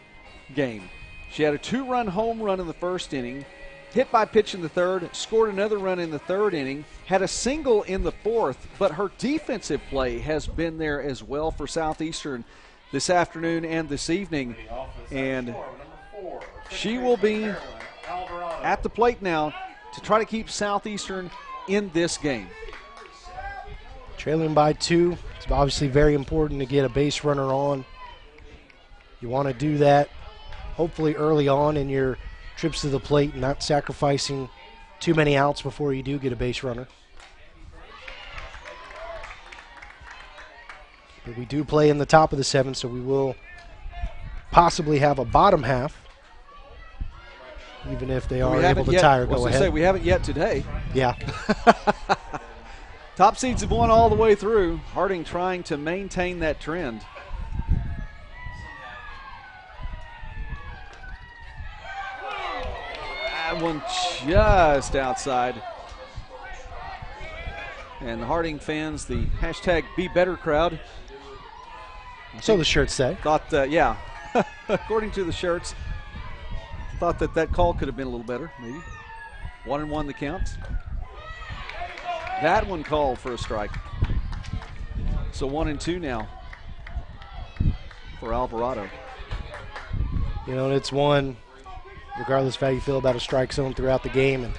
game. She had a 2-run home run in the 1st inning, hit by pitch in the 3rd, scored another run in the 3rd inning, had a single in the 4th, but her defensive play has been there as well for Southeastern this afternoon and this evening. And she will be at the plate now to try to keep Southeastern in this game. Trailing by 2. It's obviously very important to get a base runner on. You want to do that hopefully early on in your trips to the plate, not sacrificing too many outs before you do get a base runner. But we do play in the top of the 7th, so we will possibly have a bottom half, even if they are able to tie or go ahead. We haven't yet today. Yeah. Top seeds have won all the way through. Harding trying to maintain that trend. That one just outside. And the Harding fans, the hashtag #BeBetterCrowd. crowd. So the shirts say. Thought, yeah, according to the shirts, thought that call could have been a little better, maybe. 1-1 the count. That one called for a strike. So 1-2 now for Alvarado. You know, it's one, regardless of how you feel about a strike zone throughout the game, and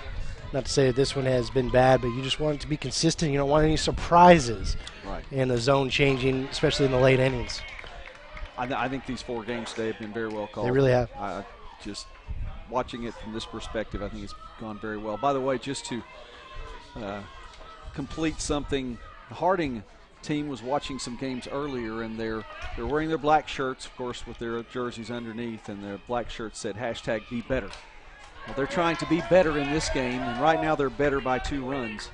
not to say that this one has been bad, but you just want it to be consistent. You don't want any surprises in the zone changing, especially in the late innings. I think these 4 games today have been very well called. They really have. Just watching it from this perspective, I think it's gone very well. By the way, just to complete something, the Harding team was watching some games earlier, and they're wearing their black shirts, of course, with their jerseys underneath, and their black shirts said hashtag #BeBetter. Well, they're trying to be better in this game, and right now they're better by 2 runs.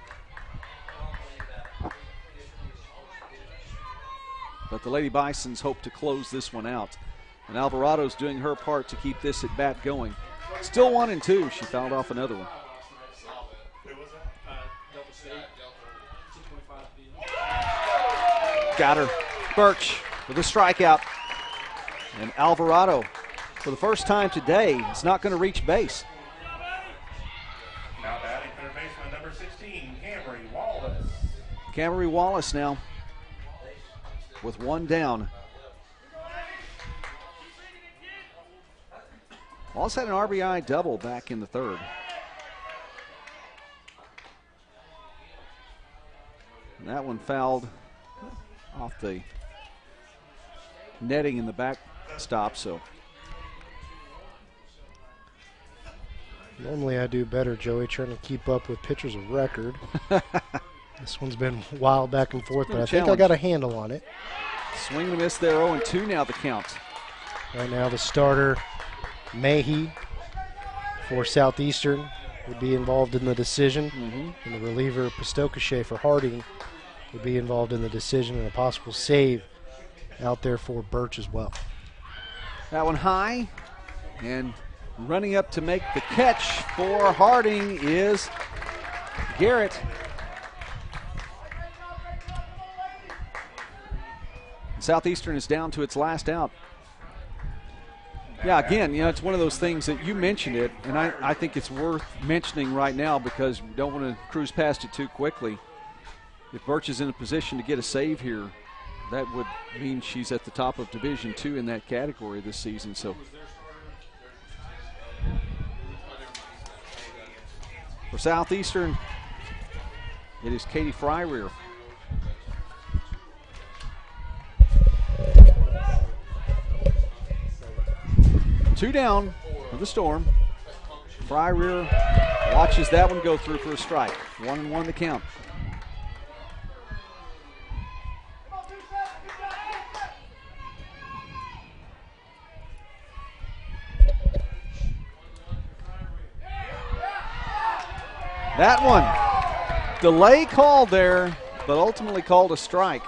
But the Lady Bisons hope to close this one out. And Alvarado's doing her part to keep this at bat going. Still 1-2. She fouled off another one. Got her. Birch with a strikeout. And Alvarado, for the first time today, is not going to reach base. Now batting third baseman number 16, Camry Wallace. Camry Wallace now with 1 down. Wallace had an RBI double back in the 3rd. And that one fouled off the netting in the backstop, so. Normally I do better, Joey, trying to keep up with pitchers of record. This one's been wild back and forth, but I think I got a handle on it. Swing and a miss there, 0-2 now the count. Right now the starter, Mahey, for Southeastern, would be involved in the decision. And the reliever, Pistokashe for Harding, would be involved in the decision, and a possible save out there for Birch as well. That one high, and Running up to make the catch for Harding is Garrett. Southeastern is down to its last out. Yeah, again, it's one of those things that you mentioned it, and I think it's worth mentioning right now because we don't want to cruise past it too quickly. If Birch is in a position to get a save here, that would mean she's at the top of Division II in that category this season. So for Southeastern, it is Katie Fryrear. Two down for the Storm. Fryrear watches that one go through for a strike. 1-1 to count. That one, delay called there, but ultimately called a strike.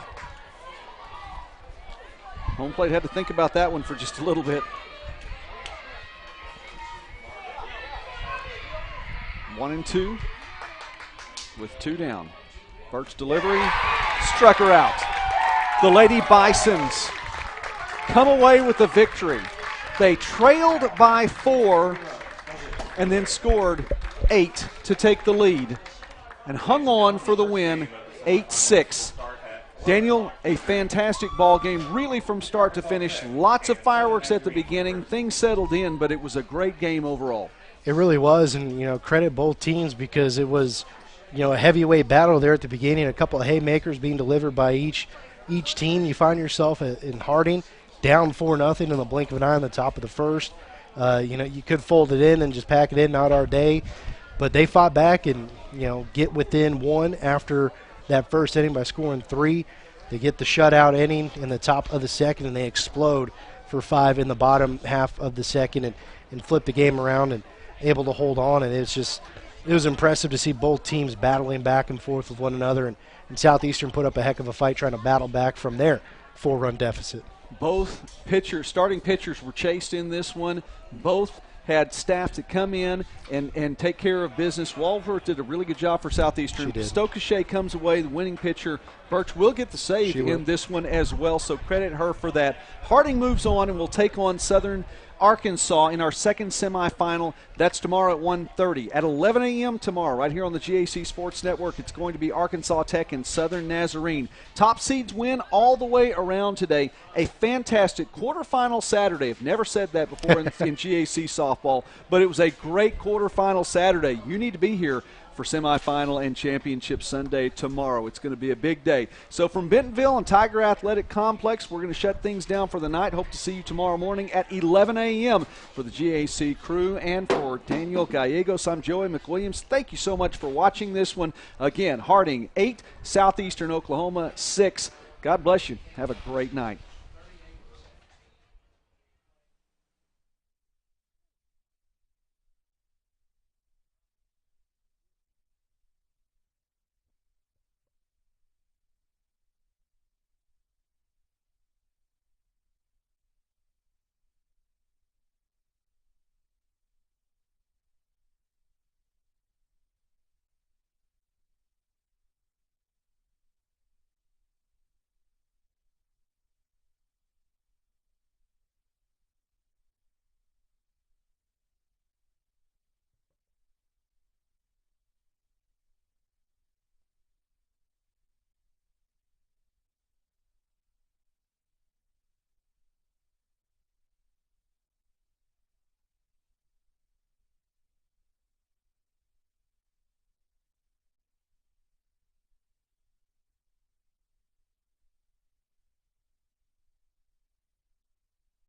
Home plate had to think about that one for just a little bit. 1-2 with 2 down. Birch delivery, struck her out. The Lady Bisons come away with the victory. They trailed by 4 and then scored 8 to take the lead and hung on for the win, 8-6. Daniel, a fantastic ball game, really from start to finish. Lots of fireworks at the beginning. Things settled in, but it was a great game overall. It really was, and credit both teams because it was, a heavyweight battle there at the beginning. A couple of haymakers being delivered by each team. You find yourself in Harding down 4-0 in the blink of an eye on the top of the first. You could fold it in and just pack it in, not our day, but they fought back and get within 1 after that first inning by scoring 3. They get the shutout inning in the top of the second, and they explode for 5 in the bottom half of the second and flip the game around and able to hold on. And it was impressive to see both teams battling back and forth with one another, and Southeastern put up a heck of a fight trying to battle back from their 4-run deficit. Both starting pitchers were chased in this one. Both had staff to come in and take care of business. Walworth did a really good job for Southeastern. Stokeshay comes away, the winning pitcher. Birch will get the save in this one as well, so credit her for that. Harding moves on and will take on Southern Arkansas in our second semifinal. That's tomorrow at 1:30. At 11 a.m. tomorrow, right here on the GAC Sports Network, it's going to be Arkansas Tech and Southern Nazarene. Top seeds win all the way around today. A fantastic quarterfinal Saturday. I've never said that before in GAC softball, but it was a great quarterfinal Saturday. You need to be here for semifinal and championship Sunday tomorrow. It's going to be a big day. So from Bentonville and Tiger Athletic Complex, we're going to shut things down for the night. Hope to see you tomorrow morning at 11 a.m. for the GAC crew and for Daniel Gallegos. I'm Joey McWilliams. Thank you so much for watching this one. Again, Harding 8, Southeastern Oklahoma 6. God bless you. Have a great night.